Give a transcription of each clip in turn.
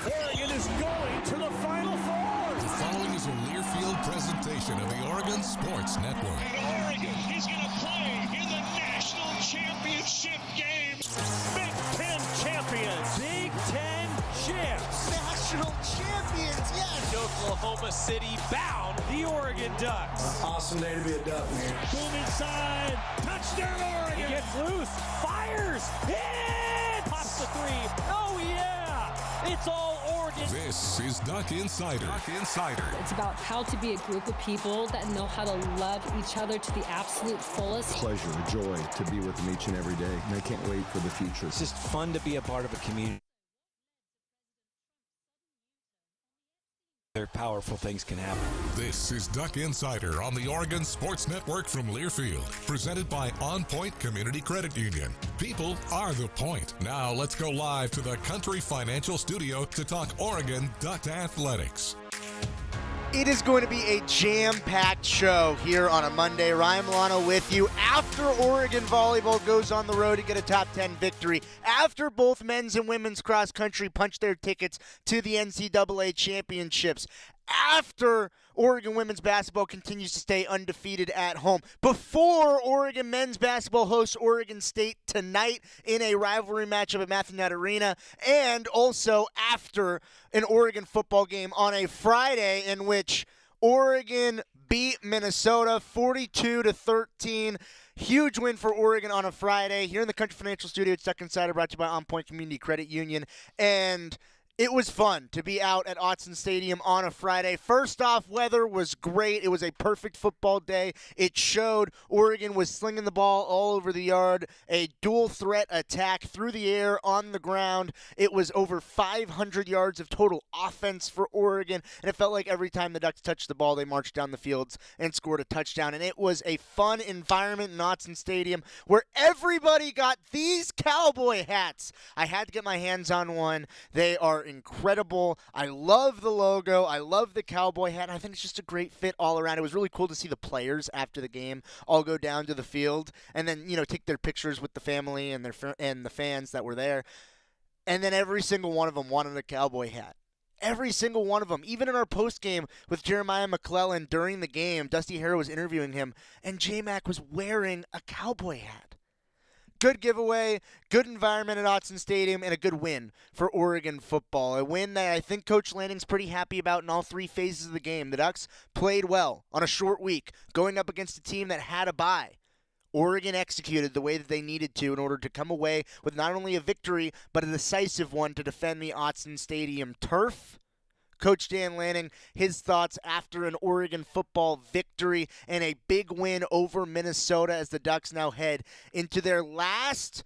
Oregon is going to the Final Four. The following is a Learfield presentation of the Oregon Sports Network. And Oregon is going to play in the national championship game. Big Ten champions. Big Ten champs. National champions, yes. Oklahoma City bound the Oregon Ducks. Awesome day to be a Duck, man. Boom inside. Touchdown, Oregon. He gets loose. Fires. Hit. Pops the three. Oh, yeah. It's all Oregon. This is Duck Insider. Duck Insider. It's about how to be a group of people that know how to love each other to the absolute fullest. Pleasure, joy to be with them each and every day. And I can't wait for the future. It's just fun to be a part of a community. Powerful things can happen. This is Duck Insider on the Oregon Sports Network from Learfield, presented by OnPoint Community Credit Union. People are the point. Now let's go live to the Country Financial Studio to talk Oregon Duck Athletics. It is going to be a jam-packed show here on a Monday. Ryan Milano with you after Oregon volleyball goes on the road to get a top 10 victory, after both men's and women's cross country punch their tickets to the NCAA Championships, after Oregon women's basketball continues to stay undefeated at home, before Oregon men's basketball hosts Oregon State tonight in a rivalry matchup at Mathenet Arena, and also after an Oregon football game on a Friday in which Oregon beat Minnesota 42-13. Huge win for Oregon on a Friday. Here in the Country Financial Studio, it's Duck Insider, brought to you by OnPoint Community Credit Union. And it was fun to be out at Autzen Stadium on a Friday. First off, weather was great. It was a perfect football day. It showed Oregon was slinging the ball all over the yard, a dual threat attack through the air, on the ground. It was over 500 yards of total offense for Oregon, and it felt like every time the Ducks touched the ball, they marched down the fields and scored a touchdown. And it was a fun environment in Autzen Stadium where everybody got these cowboy hats. I had to get my hands on one. They are incredible. I love the logo. I love the cowboy hat. I think it's just a great fit all around. It was really cool to see the players after the game all go down to the field and then, take their pictures with the family and the fans that were there. And then every single one of them wanted a cowboy hat. Every single one of them. Even in our post game with Jeremiah McClellan during the game, Dusty Harrow was interviewing him, and J-Mac was wearing a cowboy hat. Good giveaway, good environment at Autzen Stadium, and a good win for Oregon football. A win that I think Coach Lanning's pretty happy about in all three phases of the game. The Ducks played well on a short week, going up against a team that had a bye. Oregon executed the way that they needed to in order to come away with not only a victory, but a decisive one to defend the Autzen Stadium turf. Coach Dan Lanning, his thoughts after an Oregon football victory and a big win over Minnesota as the Ducks now head into their last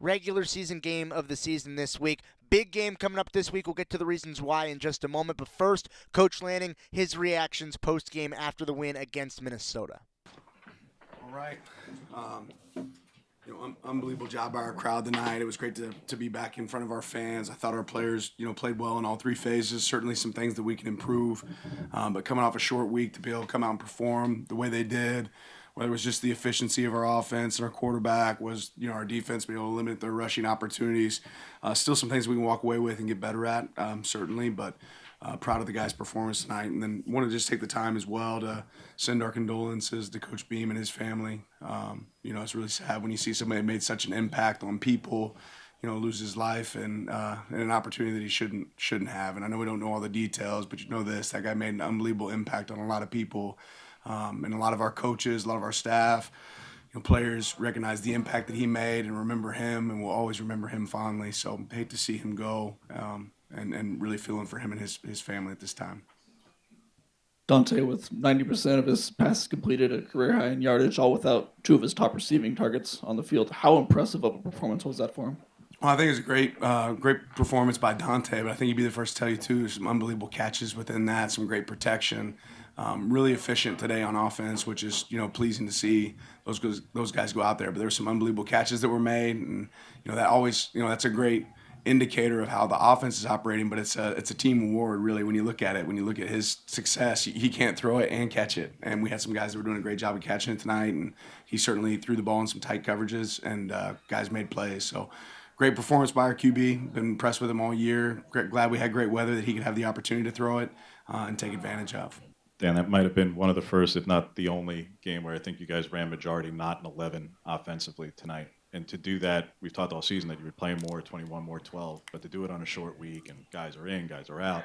regular season game of the season this week. Big game coming up this week. We'll get to the reasons why in just a moment. But first, Coach Lanning, his reactions post-game after the win against Minnesota. All right. Unbelievable job by our crowd tonight. It was great to be back in front of our fans. I thought our players, played well in all three phases. Certainly some things that we can improve. But coming off a short week to be able to come out and perform the way they did, whether it was just the efficiency of our offense and our quarterback, was our defense being able to limit their rushing opportunities. Still some things we can walk away with and get better at, certainly. But proud of the guys' performance tonight. And then want to just take the time as well to send our condolences to Coach Beam and his family. It's really sad when you see somebody that made such an impact on people, lose his life and an opportunity that he shouldn't have. And I know we don't know all the details, but that guy made an unbelievable impact on a lot of people, and a lot of our coaches, a lot of our staff. Players recognize the impact that he made and remember him, and will always remember him fondly. So hate to see him go, and really feeling for him and his family at this time. Dante, with 90% of his passes completed, a career high in yardage, all without two of his top receiving targets on the field. How impressive of a performance was that for him? Well, I think it was a great performance by Dante, but I think he'd be the first to tell you, too, some unbelievable catches within that, some great protection. Really efficient today on offense, which is, pleasing to see those guys go out there. But there were some unbelievable catches that were made, and, that always, that's a great indicator of how the offense is operating, but it's a team award, really, when you look at it. When you look at his success, he can't throw it and catch it. And we had some guys that were doing a great job of catching it tonight, and he certainly threw the ball in some tight coverages, and guys made plays. So great performance by our QB. Been impressed with him all year. Glad we had great weather that he could have the opportunity to throw it and take advantage of. Dan, that might have been one of the first, if not the only, game where I think you guys ran majority not in 11 offensively tonight. And to do that, we've talked all season that you would play more 21, more 12, but to do it on a short week and guys are in, guys are out.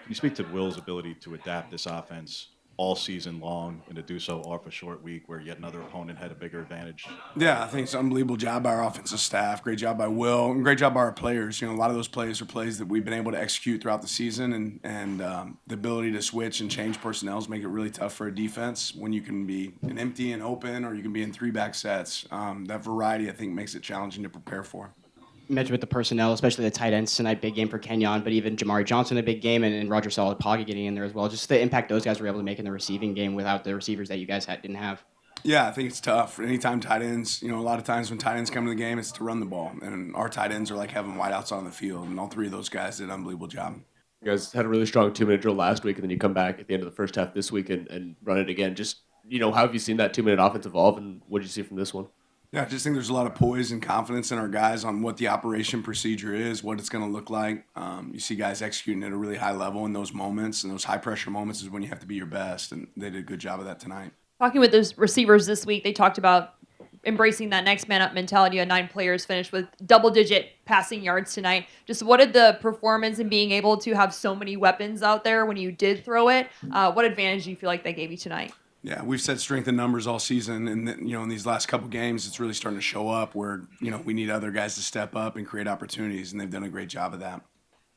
Can you speak to Will's ability to adapt this offense all season long and to do so off a short week where yet another opponent had a bigger advantage? Yeah, I think it's an unbelievable job by our offensive staff. Great job by Will, and great job by our players. You know, a lot of those plays are plays that we've been able to execute throughout the season, and the ability to switch and change personnels make it really tough for a defense when you can be an empty and open, or you can be in 3-back sets. That variety, I think, makes it challenging to prepare for. You mentioned with the personnel, especially the tight ends tonight, big game for Kenyon, but even Jamari Johnson, a big game, and Roger Solid Poggy getting in there as well. Just the impact those guys were able to make in the receiving game without the receivers that you guys didn't have. Yeah, I think it's tough. Anytime tight ends, you know, a lot of times when tight ends come to the game, it's to run the ball. And our tight ends are like having wideouts on the field, and all three of those guys did an unbelievable job. You guys had a really strong 2-minute drill last week, and then you come back at the end of the first half this week and run it again. Just, you know, how have you seen that 2-minute offense evolve, and what did you see from this one? Yeah, I just think there's a lot of poise and confidence in our guys on what the operation procedure is, what it's going to look like. You see guys executing at a really high level in those moments, and those high-pressure moments is when you have to be your best, and they did a good job of that tonight. Talking with those receivers this week, they talked about embracing that next man up mentality. 9 players finished with double-digit passing yards tonight. Just what did the performance and being able to have so many weapons out there when you did throw it, what advantage do you feel like they gave you tonight? Yeah, we've said strength in numbers all season, and you know, in these last couple games, it's really starting to show up where, you know, we need other guys to step up and create opportunities, and they've done a great job of that.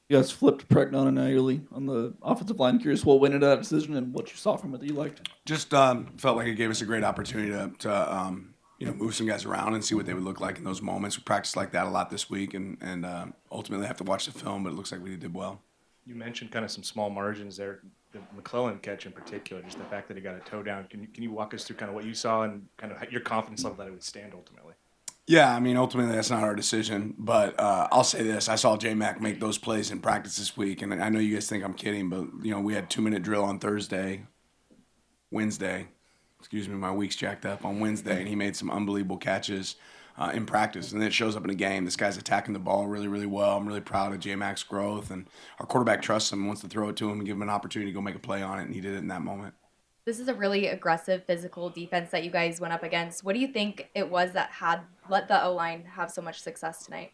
You guys flipped Pregnon and Ayerly on the offensive line. Curious what went into that decision and what you saw from it that you liked. Just felt like it gave us a great opportunity to you know, move some guys around and see what they would look like in those moments. We practiced like that a lot this week, and ultimately have to watch the film, but it looks like we did well. You mentioned kind of some small margins there. The McClellan catch in particular, just the fact that he got a toe down. Can you walk us through kind of what you saw and kind of your confidence level that it would stand ultimately? Yeah, I mean, ultimately that's not our decision, but I'll say this. I saw J-Mac make those plays in practice this week, and I know you guys think I'm kidding, but, you know, we had 2-minute drill on Wednesday. Excuse me, my week's jacked up on Wednesday, and he made some unbelievable catches in practice, and then it shows up in a game. This guy's attacking the ball really, really well. I'm really proud of J-Mac's growth, and our quarterback trusts him, wants to throw it to him and give him an opportunity to go make a play on it, and he did it in that moment. This is a really aggressive, physical defense that you guys went up against. What do you think it was that had let the O-line have so much success tonight?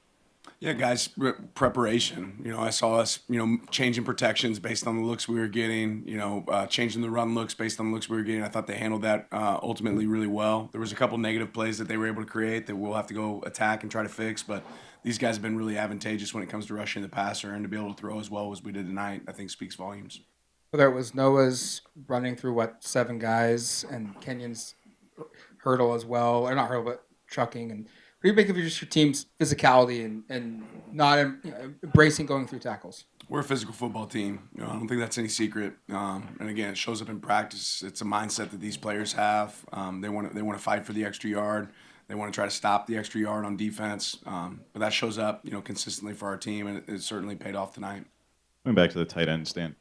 Yeah, guys, preparation. You know, I saw us, you know, changing protections based on the looks we were getting, you know, changing the run looks based on the looks we were getting. I thought they handled that ultimately really well. There was a couple negative plays that they were able to create that we'll have to go attack and try to fix, but these guys have been really advantageous when it comes to rushing the passer, and to be able to throw as well as we did tonight, I think speaks volumes. Whether it was Noah's running through, 7 guys, and Kenyon's hurdle as well, or not hurdle, but trucking, and what do you make of just your team's physicality and not embracing going through tackles? We're a physical football team. You know, I don't think that's any secret. And again, it shows up in practice. It's a mindset that these players have. They want to fight for the extra yard. They want to try to stop the extra yard on defense. But that shows up, you know, consistently for our team, and it certainly paid off tonight. Going back to the tight end stand,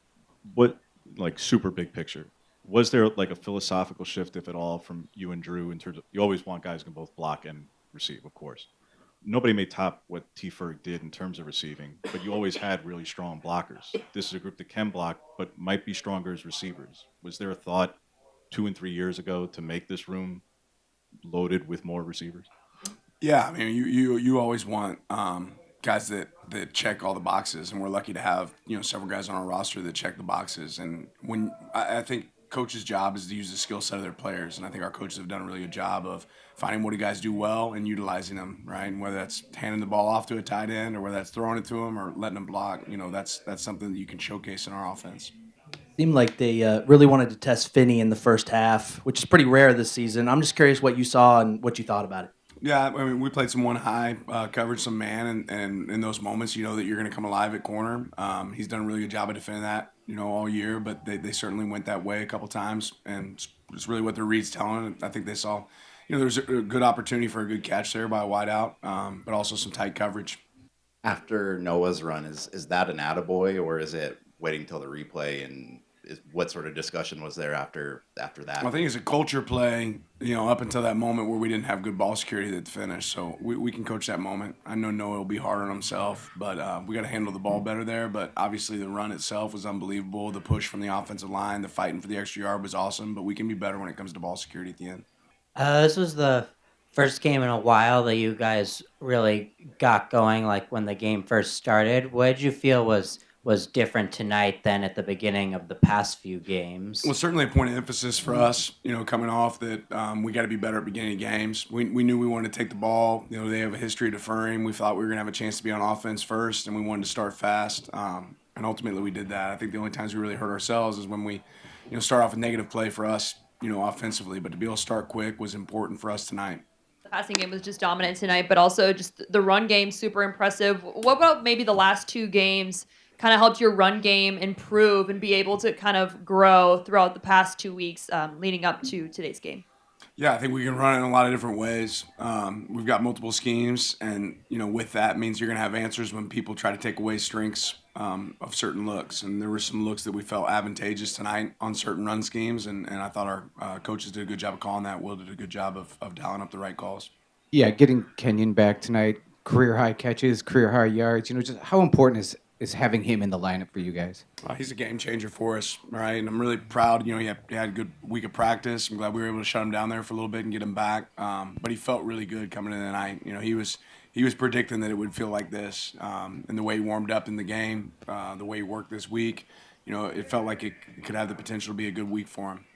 what, like, super big picture, was there like a philosophical shift, if at all, from you and Drew in terms of you always want guys who can both block and receive, of course. Nobody may top what T. Ferg did in terms of receiving, but you always had really strong blockers. This is a group that can block, but might be stronger as receivers. Was there a thought 2 and 3 years ago to make this room loaded with more receivers? Yeah, I mean, you always want guys that check all the boxes, and we're lucky to have, you know, several guys on our roster that check the boxes. And when I think coach's job is to use the skill set of their players, and I think our coaches have done a really good job of finding what do guys do well and utilizing them, right? And whether that's handing the ball off to a tight end, or whether that's throwing it to them or letting them block, you know, that's something that you can showcase in our offense. Seemed like they really wanted to test Finney in the first half, which is pretty rare this season. I'm just curious what you saw and what you thought about it. Yeah, I mean, we played some one high coverage, some man, and in those moments, you know that you're going to come alive at corner. He's done a really good job of defending that, you know, all year, but they certainly went that way a couple times, and it's really what their read's telling. I think they saw, you know, there was a good opportunity for a good catch there by a wideout, but also some tight coverage. After Noah's run, is that an attaboy, or is it waiting till the replay and what sort of discussion was there after that? I think it's a culture play, up until that moment where we didn't have good ball security at the finish. So we can coach that moment. I know Noah will be hard on himself, but we got to handle the ball better there. But obviously the run itself was unbelievable. The push from the offensive line, the fighting for the extra yard was awesome, but we can be better when it comes to ball security at the end. This was the first game in a while that you guys really got going, like when the game first started. What did you feel was different tonight than at the beginning of the past few games? Well, certainly a point of emphasis for us, coming off that we got to be better at beginning of games. We knew we wanted to take the ball. They have a history of deferring. We thought we were going to have a chance to be on offense first, and we wanted to start fast. And ultimately we did that. I think the only times we really hurt ourselves is when we, start off with negative play for us, offensively. But to be able to start quick was important for us tonight. The passing game was just dominant tonight, but also just the run game, super impressive. What about maybe the last two games kind of helped your run game improve and be able to kind of grow throughout the past 2 weeks leading up to today's game? Yeah, I think we can run it in a lot of different ways. We've got multiple schemes, and with that means you're going to have answers when people try to take away strengths of certain looks. And there were some looks that we felt advantageous tonight on certain run schemes, and I thought our coaches did a good job of calling that. Will did a good job of dialing up the right calls. Yeah, getting Kenyon back tonight, career high catches, career high yards. Just how important is having him in the lineup for you guys? He's a game changer for us, right? And I'm really proud. He had a good week of practice. I'm glad we were able to shut him down there for a little bit and get him back. But he felt really good coming in tonight. He was predicting that it would feel like this. And the way he warmed up in the game, the way he worked this week, it felt like it could have the potential to be a good week for him.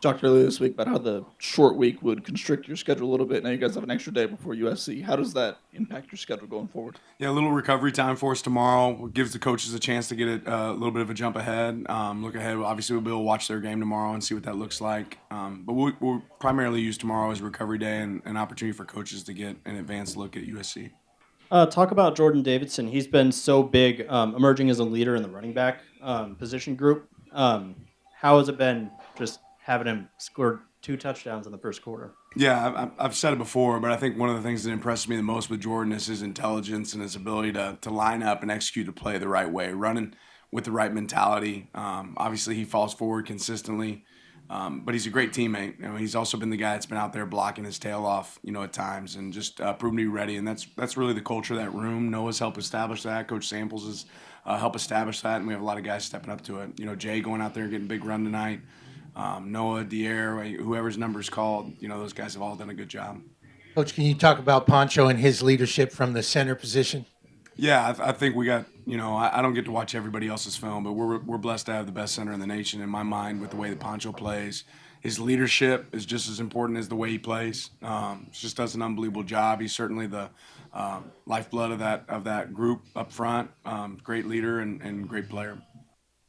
Talked earlier this week about how the short week would constrict your schedule a little bit. Now you guys have an extra day before USC. How does that impact your schedule going forward? Yeah, a little recovery time for us tomorrow. It gives the coaches a chance to get a little bit of a jump ahead. Look ahead. Obviously, we'll be able to watch their game tomorrow and see what that looks like. But we'll primarily use tomorrow as recovery day and an opportunity for coaches to get an advanced look at USC. Talk about Jordan Davidson. He's been so big, emerging as a leader in the running back position group. How has it been just having him score 2 touchdowns in the first quarter? Yeah, I've said it before, but I think one of the things that impressed me the most with Jordan is his intelligence and his ability to line up and execute the play the right way, running with the right mentality. Obviously, he falls forward consistently, but he's a great teammate. He's also been the guy that's been out there blocking his tail off, at times, and just proven to be ready. And that's really the culture of that room. Noah's helped establish that. Coach Samples has helped establish that, and we have a lot of guys stepping up to it. Jay going out there and getting a big run tonight. Noah, Dier, whoever's number's called, those guys have all done a good job. Coach, can you talk about Poncho and his leadership from the center position? Yeah, I think we got, I don't get to watch everybody else's film, but we're blessed to have the best center in the nation in my mind with the way that Poncho plays. His leadership is just as important as the way he plays. Just does an unbelievable job. He's certainly the lifeblood of that group up front. Great leader and great player.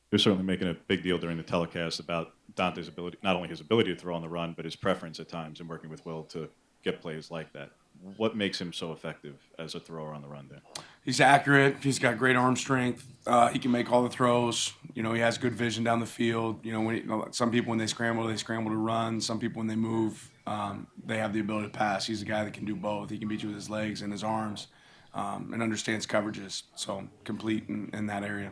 They're certainly making a big deal during the telecast about Dante's ability, not only his ability to throw on the run, but his preference at times in working with Will to get plays like that. What makes him so effective as a thrower on the run there? He's accurate. He's got great arm strength. He can make all the throws. He has good vision down the field. Some people, when they scramble to run. Some people, when they move, they have the ability to pass. He's a guy that can do both. He can beat you with his legs and his arms and understands coverages. So complete in that area.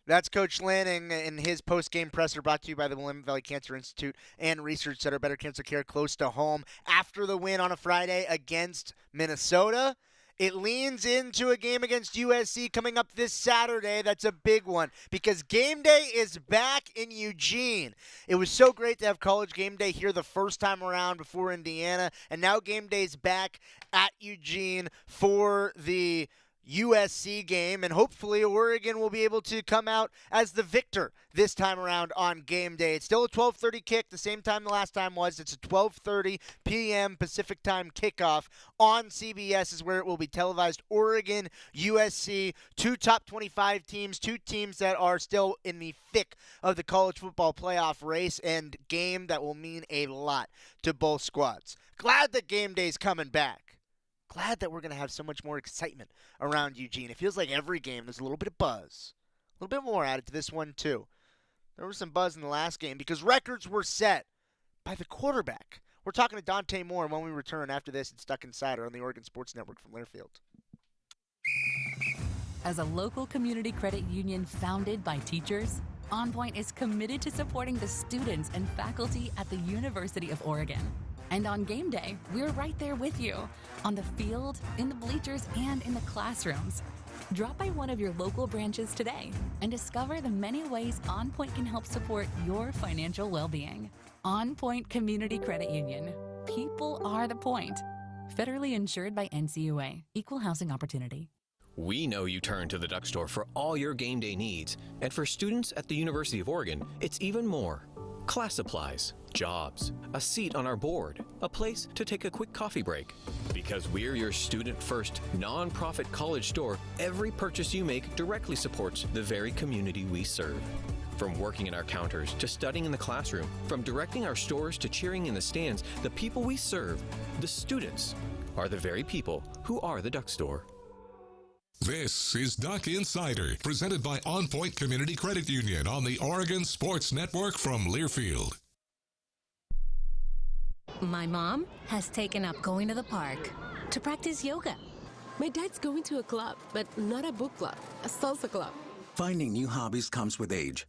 That's Coach Lanning in his post-game presser brought to you by the Willamette Valley Cancer Institute and Research Center. Better cancer care close to home. After the win on a Friday against Minnesota, it leans into a game against USC coming up this Saturday. That's a big one because game day is back in Eugene. It was so great to have college game day here the first time around before Indiana, and now game day is back at Eugene for the USC game, and hopefully Oregon will be able to come out as the victor this time around on game day. It's still a 12:30 kick, the same time the last time was. It's a 12:30 p.m. Pacific time kickoff on CBS is where it will be televised. Oregon, USC, 2 top 25 teams, 2 teams that are still in the thick of the college football playoff race, and game that will mean a lot to both squads. Glad that game day's coming back. Glad that we're going to have so much more excitement around Eugene. It feels like every game there's a little bit of buzz. A little bit more added to this one, too. There was some buzz in the last game because records were set by the quarterback. We're talking to Dante Moore when we return after this. It's Stuck Insider on the Oregon Sports Network from Learfield. As a local community credit union founded by teachers, OnPoint is committed to supporting the students and faculty at the University of Oregon. And on game day, we're right there with you, on the field, in the bleachers, and in the classrooms. Drop by one of your local branches today and discover the many ways OnPoint can help support your financial well-being. OnPoint Community Credit Union. People are the point. Federally insured by NCAA. Equal housing opportunity. We know you turn to the Duck Store for all your game day needs. And for students at the University of Oregon, it's even more. Class supplies, jobs, a seat on our board, a place to take a quick coffee break. Because we're your student-first, non-profit college store, every purchase you make directly supports the very community we serve. From working in our counters to studying in the classroom, from directing our stores to cheering in the stands, the people we serve, the students, are the very people who are the Duck Store. This is Duck Insider, presented by OnPoint Community Credit Union on the Oregon Sports Network from Learfield. My mom has taken up going to the park to practice yoga. My dad's going to a club, but not a book club, a salsa club. Finding new hobbies comes with age.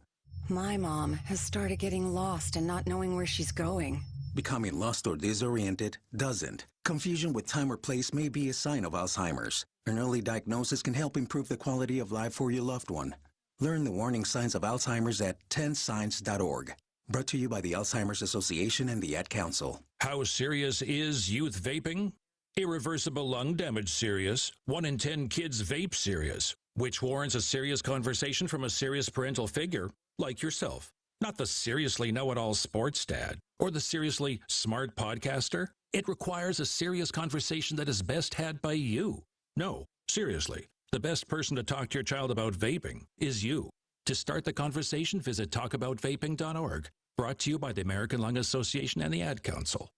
My mom has started getting lost and not knowing where she's going. Becoming lost or disoriented doesn't. Confusion with time or place may be a sign of Alzheimer's. An early diagnosis can help improve the quality of life for your loved one. Learn the warning signs of Alzheimer's at 10signs.org. Brought to you by the Alzheimer's Association and the Ad Council. How serious is youth vaping? Irreversible lung damage serious. 1 in 10 kids vape serious, which warrants a serious conversation from a serious parental figure like yourself. Not the seriously know-it-all sports dad or the seriously smart podcaster. It requires a serious conversation that is best had by you. No, seriously, the best person to talk to your child about vaping is you. To start the conversation, visit talkaboutvaping.org. Brought to you by the American Lung Association and the Ad Council.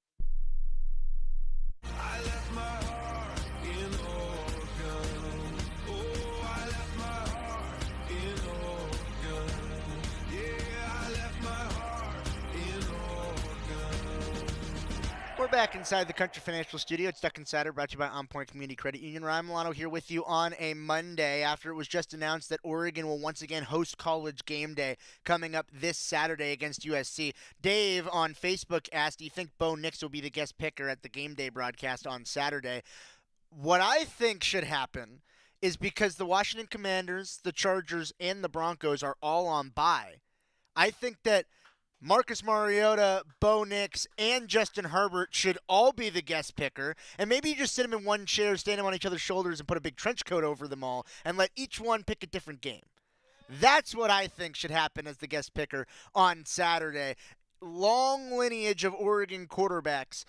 We're back inside the Country Financial Studio. It's Duck Insider, brought to you by OnPoint Community Credit Union. Ryan Milano here with you on a Monday after it was just announced that Oregon will once again host College Game Day coming up this Saturday against USC. Dave on Facebook asked, do you think Bo Nix will be the guest picker at the Game Day broadcast on Saturday? What I think should happen is because the Washington Commanders, the Chargers, and the Broncos are all on bye. I think that Marcus Mariota, Bo Nix, and Justin Herbert should all be the guest picker, and maybe you just sit them in one chair, stand them on each other's shoulders, and put a big trench coat over them all, and let each one pick a different game. That's what I think should happen as the guest picker on Saturday. Long lineage of Oregon quarterbacks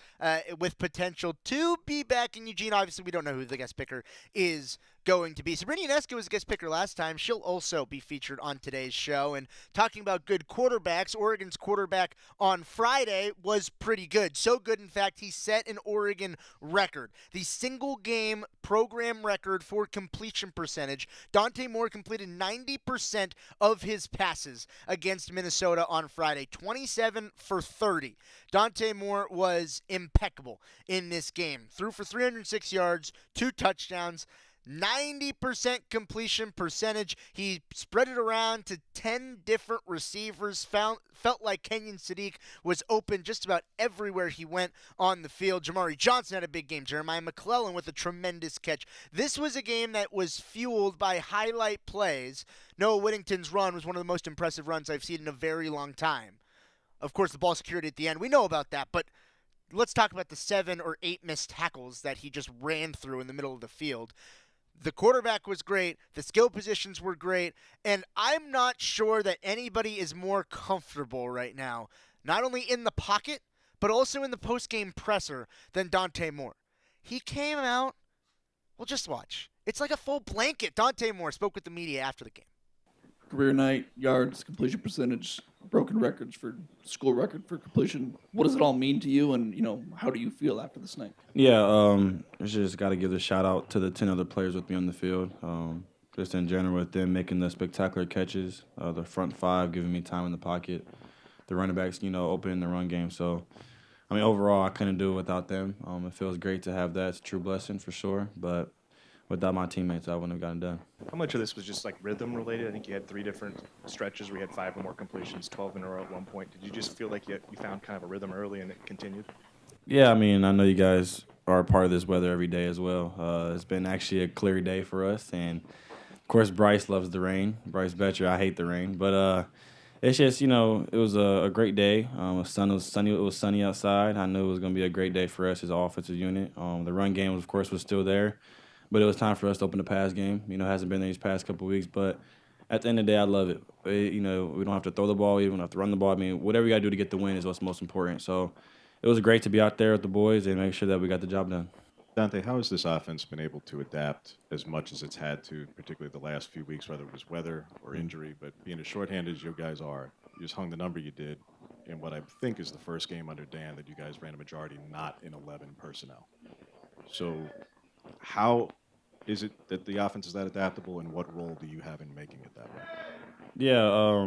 with potential to be back in Eugene. Obviously, we don't know who the guest picker is going to be. Sabrina Ionescu was a guest picker last time. She'll also be featured on today's show. And talking about good quarterbacks, Oregon's quarterback on Friday was pretty good. So good, in fact, he set an Oregon record. The single-game program record for completion percentage. Dante Moore completed 90% of his passes against Minnesota on Friday. 27 for 30. Dante Moore was impeccable in this game. Threw for 306 yards, 2 touchdowns, 90% completion percentage. He spread it around to 10 different receivers. Felt like Kenyon Sadi was open just about everywhere he went on the field. Jamari Johnson had a big game. Jeremiah McClellan with a tremendous catch. This was a game that was fueled by highlight plays. Noah Whittington's run was one of the most impressive runs I've seen in a very long time. Of course, the ball security at the end, we know about that, but let's talk about the 7 or 8 missed tackles that he just ran through in the middle of the field. The quarterback was great. The skill positions were great. And I'm not sure that anybody is more comfortable right now, not only in the pocket, but also in the post-game presser than Dante Moore. He came out, well, just watch. It's like a full blanket. Dante Moore spoke with the media after the game. Career night, yards, completion percentage, broken records for school record for completion. What does it all mean to you, and how do you feel after this night? Yeah, just got to give a shout out to the 10 other players with me on the field. Just in general with them making the spectacular catches, the front 5 giving me time in the pocket, the running backs, opening the run game. So, overall, I couldn't do it without them. It feels great to have that. It's a true blessing for sure, but without my teammates, I wouldn't have gotten done. How much of this was just like rhythm related? I think you had 3 different stretches where you had 5 or more completions, 12 in a row at one point. Did you just feel like you found kind of a rhythm early and it continued? Yeah, I mean, I know you guys are a part of this weather every day as well. It's been actually a clear day for us, and of course Bryce loves the rain. Bryce Betcher, I hate the rain, but it's just, it was a great day. It was sunny outside. I knew it was going to be a great day for us as an offensive unit. The run game, of course, was still there, but it was time for us to open the pass game. It hasn't been there these past couple of weeks, but at the end of the day, I love it. We don't have to throw the ball, we don't have to run the ball. I mean, whatever you got to do to get the win is what's most important. So it was great to be out there with the boys and make sure that we got the job done. Dante, how has this offense been able to adapt as much as it's had to, particularly the last few weeks, whether it was weather or injury, but being as shorthanded as you guys are, you just hung the number you did in what I think is the first game under Dan that you guys ran a majority not in 11 personnel. So how is it that the offense is that adaptable, and what role do you have in making it that way? Yeah,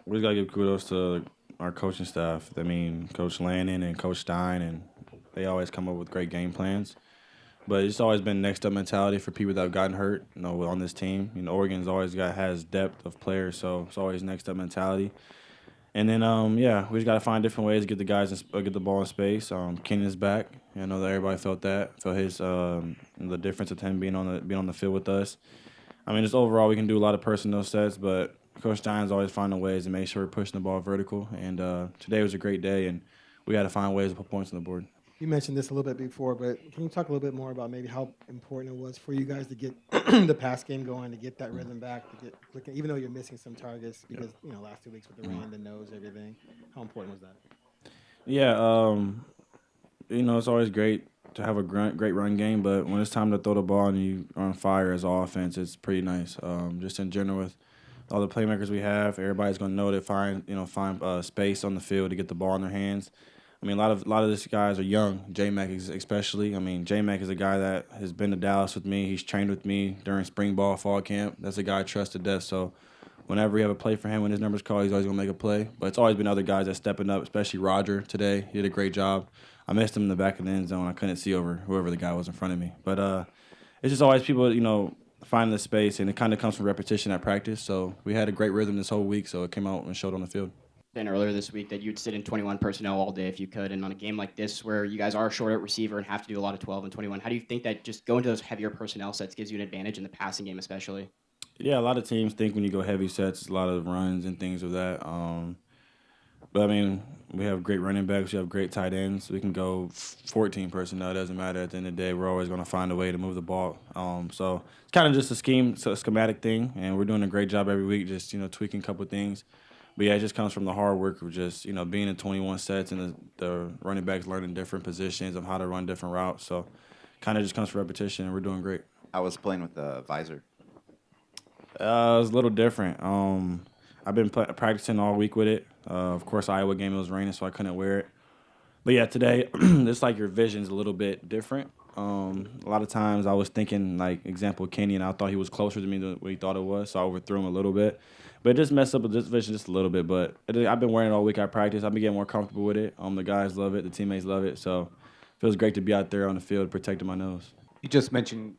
we just got to give kudos to our coaching staff. I mean, Coach Lanning and Coach Stein, and they always come up with great game plans. But it's always been next up mentality for people that have gotten hurt, on this team. Oregon's always has depth of players, so it's always next up mentality. And then, we just got to find different ways to get the guys get the ball in space. Kenyon's back. I know that everybody felt his the difference of him being on the field with us. I mean, just overall, we can do a lot of personnel sets, but Coach Stein's always finding ways to make sure we're pushing the ball vertical. And today was a great day, and we got to find ways to put points on the board. You mentioned this a little bit before, but can you talk a little bit more about maybe how important it was for you guys to get the pass game going, to get that rhythm back, to get looking, even though you're missing some targets because last 2 weeks with the rain, the nose, everything. How important was that? Yeah, it's always great to have a great run game, but when it's time to throw the ball and you are on fire as offense, it's pretty nice. Just in general with all the playmakers we have, everybody's going to know to find space on the field to get the ball in their hands. I mean, a lot of these guys are young, J-Mac especially. I mean, J-Mac is a guy that has been to Dallas with me. He's trained with me during spring ball, fall camp. That's a guy I trust to death. So whenever we have a play for him, when his number's called, he's always going to make a play. But it's always been other guys that stepping up, especially Roger today. He did a great job. I missed him in the back of the end zone. I couldn't see over whoever the guy was in front of me. But it's just always people, finding the space, and it kind of comes from repetition at practice. So we had a great rhythm this whole week, so it came out and showed on the field. Earlier this week that you'd sit in 21 personnel all day if you could, and on a game like this where you guys are short at receiver and have to do a lot of 12 and 21, how do you think that just going to those heavier personnel sets gives you an advantage in the passing game especially? Yeah, a lot of teams think when you go heavy sets, a lot of runs and things of that. But, I mean, we have great running backs. We have great tight ends. We can go 14 personnel. It doesn't matter. At the end of the day, we're always going to find a way to move the ball. So it's kind of just a schematic thing, and we're doing a great job every week just, tweaking a couple of things. But, yeah, it just comes from the hard work of just, being in 21 sets and the running backs learning different positions of how to run different routes. So kind of just comes from repetition, and we're doing great. I was playing with the visor. It was a little different. I've been practicing all week with it. Of course, Iowa game, it was raining, so I couldn't wear it. But, yeah, today, it's like your vision's a little bit different. A lot of times I was thinking, like, example, Kenyon, I thought he was closer to me than what he thought it was, so I overthrew him a little bit. But it just messed up with this vision just a little bit. But I've been wearing it all week at practice. I've been getting more comfortable with it. The guys love it. The teammates love it. So it feels great to be out there on the field protecting my nose. You just mentioned,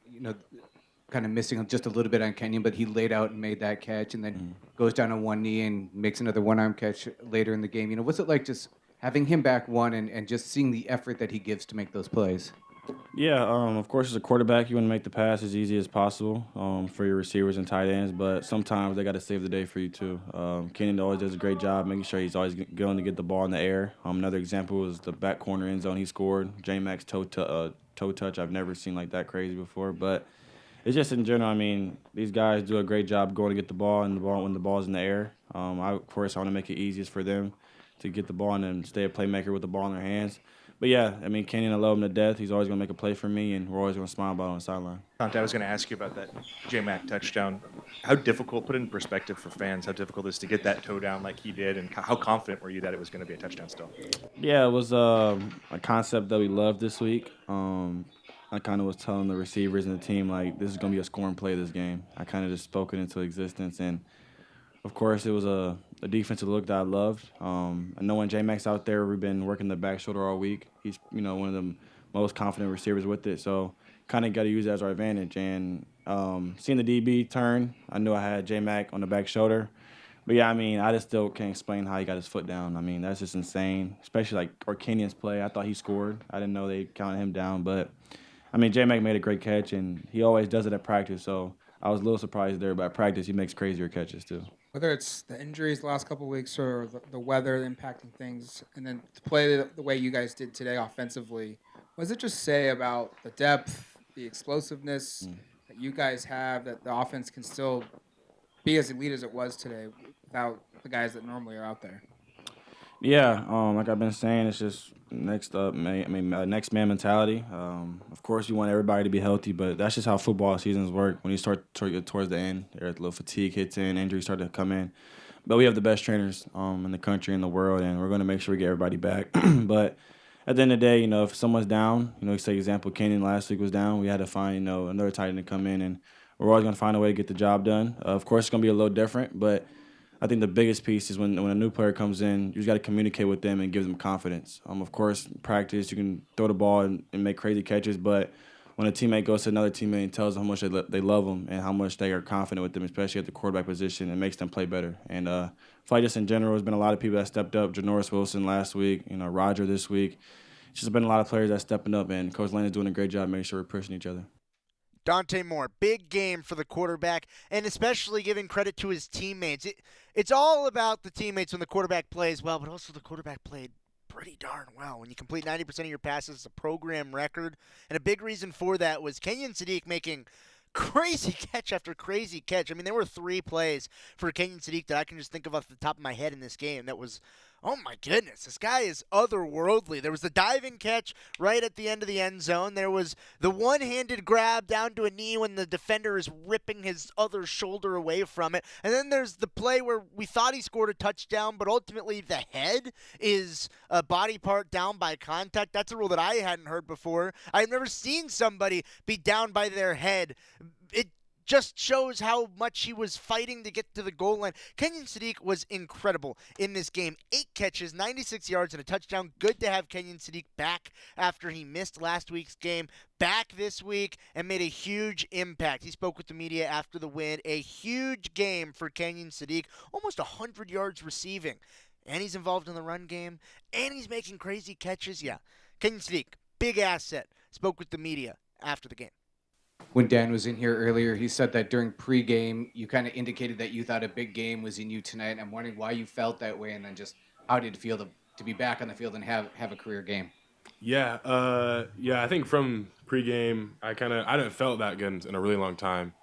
kind of missing just a little bit on Kenyon, but he laid out and made that catch and then goes down on one knee and makes another one-arm catch later in the game. What's it like just having him back and just seeing the effort that he gives to make those plays? Yeah, of course, as a quarterback, you want to make the pass as easy as possible for your receivers and tight ends, but sometimes they got to save the day for you, too. Kenyon always does a great job making sure he's always going to get the ball in the air. Another example was the back corner end zone he scored. J-Mac's toe touch, I've never seen like that crazy before, but it's just in general, I mean, these guys do a great job going to get the ball and when the ball's in the air. Of course, I want to make it easiest for them to get the ball and then stay a playmaker with the ball in their hands. But, yeah, I mean, Kenyon, I love him to death. He's always going to make a play for me, and we're always going to smile about it on the sideline. Dante, I was going to ask you about that J-Mac touchdown. How difficult, put it in perspective for fans, how difficult it is to get that toe down like he did, and how confident were you that it was going to be a touchdown still? Yeah, it was a concept that we loved this week. I kind of was telling the receivers and the team, like, this is going to be a scoring play this game. I kind of just spoke it into existence, and of course, it was a defensive look that I loved. I know when J-Mac's out there, we've been working the back shoulder all week. He's, one of the most confident receivers with it. So kind of got to use it as our advantage. And seeing the DB turn, I knew I had J-Mac on the back shoulder. But, yeah, I mean, I just still can't explain how he got his foot down. I mean, that's just insane, especially like Kenyon's play. I thought he scored. I didn't know they counted him down. But, I mean, J-Mac made a great catch, and he always does it at practice. So I was a little surprised there, but at practice he makes crazier catches too. Whether it's the injuries the last couple of weeks or the weather impacting things, and then to play the way you guys did today offensively, what does it just say about the depth, the explosiveness that you guys have, that the offense can still be as elite as it was today without the guys that normally are out there? Yeah, like I've been saying, it's just next man mentality. Of course, you want everybody to be healthy, but that's just how football seasons work. When you start towards the end, there's a little fatigue hits in, injuries start to come in. But we have the best trainers in the country and the world, and we're going to make sure we get everybody back. But at the end of the day, if someone's down, say example, Kenyon last week was down, we had to find another tight end to come in, and we're always going to find a way to get the job done. Of course, it's going to be a little different, but I think the biggest piece is when a new player comes in, you just got to communicate with them and give them confidence. Of course, practice, you can throw the ball and make crazy catches, but when a teammate goes to another teammate and tells them how much they love them and how much they are confident with them, especially at the quarterback position, it makes them play better. And I feel like just in general, there's been a lot of people that stepped up. Janoris Wilson last week, Roger this week. It's just been a lot of players that stepping up, and Coach Lanning is doing a great job making sure we're pushing each other. Dante Moore, big game for the quarterback, and especially giving credit to his teammates. It's all about the teammates when the quarterback plays well, but also the quarterback played pretty darn well. When you complete 90% of your passes, it's a program record, and a big reason for that was Kenyon Sadi making crazy catch after crazy catch. I mean, there were 3 plays for Kenyon Sadi that I can just think of off the top of my head in this game that was, oh my goodness, this guy is otherworldly. There was the diving catch right at the end of the end zone. There was the one-handed grab down to a knee when the defender is ripping his other shoulder away from it. And then there's the play where we thought he scored a touchdown, but ultimately the head is a body part down by contact. That's a rule that I hadn't heard before. I've never seen somebody be down by their head. It just shows how much he was fighting to get to the goal line. Kenyon Sadi was incredible in this game. 8 catches, 96 yards, and a touchdown. Good to have Kenyon Sadi back after he missed last week's game. Back this week and made a huge impact. He spoke with the media after the win. A huge game for Kenyon Sadi. Almost 100 yards receiving. And he's involved in the run game. And he's making crazy catches. Yeah, Kenyon Sadi, big asset. Spoke with the media after the game. When Dan was in here earlier, he said that during pregame, you kind of indicated that you thought a big game was in you tonight. I'm wondering why you felt that way, and then just how did it feel to be back on the field and have a career game? Yeah, I think from pregame, I hadn't felt that good in a really long time.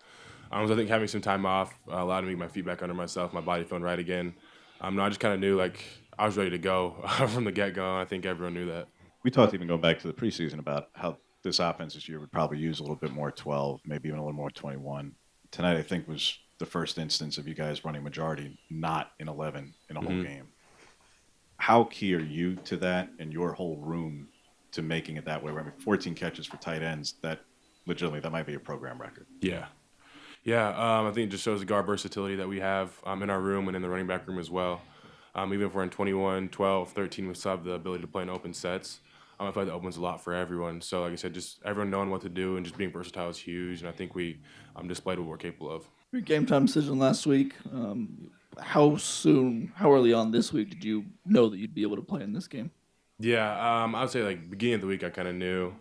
I think having some time off allowed me to get my feet back under myself, my body feeling right again. No, I just kind of knew I was ready to go from the get-go. I think everyone knew that. We talked even going back to the preseason about how this offense this year would probably use a little bit more 12, maybe even a little more 21. Tonight, I think, was the first instance of you guys running majority, not in 11 in a whole game. How key are you to that and your whole room to making it that way? I mean, 14 catches for tight ends, that legitimately, that might be a program record. Yeah. I think it just shows the guard versatility that we have in our room and in the running back room as well. Even if we're in 21, 12, 13, we still have the ability to play in open sets. I feel like that opens a lot for everyone. So, like I said, just everyone knowing what to do and just being versatile is huge. And I think we displayed what we're capable of. Your game time decision last week, how early on this week did you know that you'd be able to play in this game? Yeah, I would say beginning of the week I kind of knew.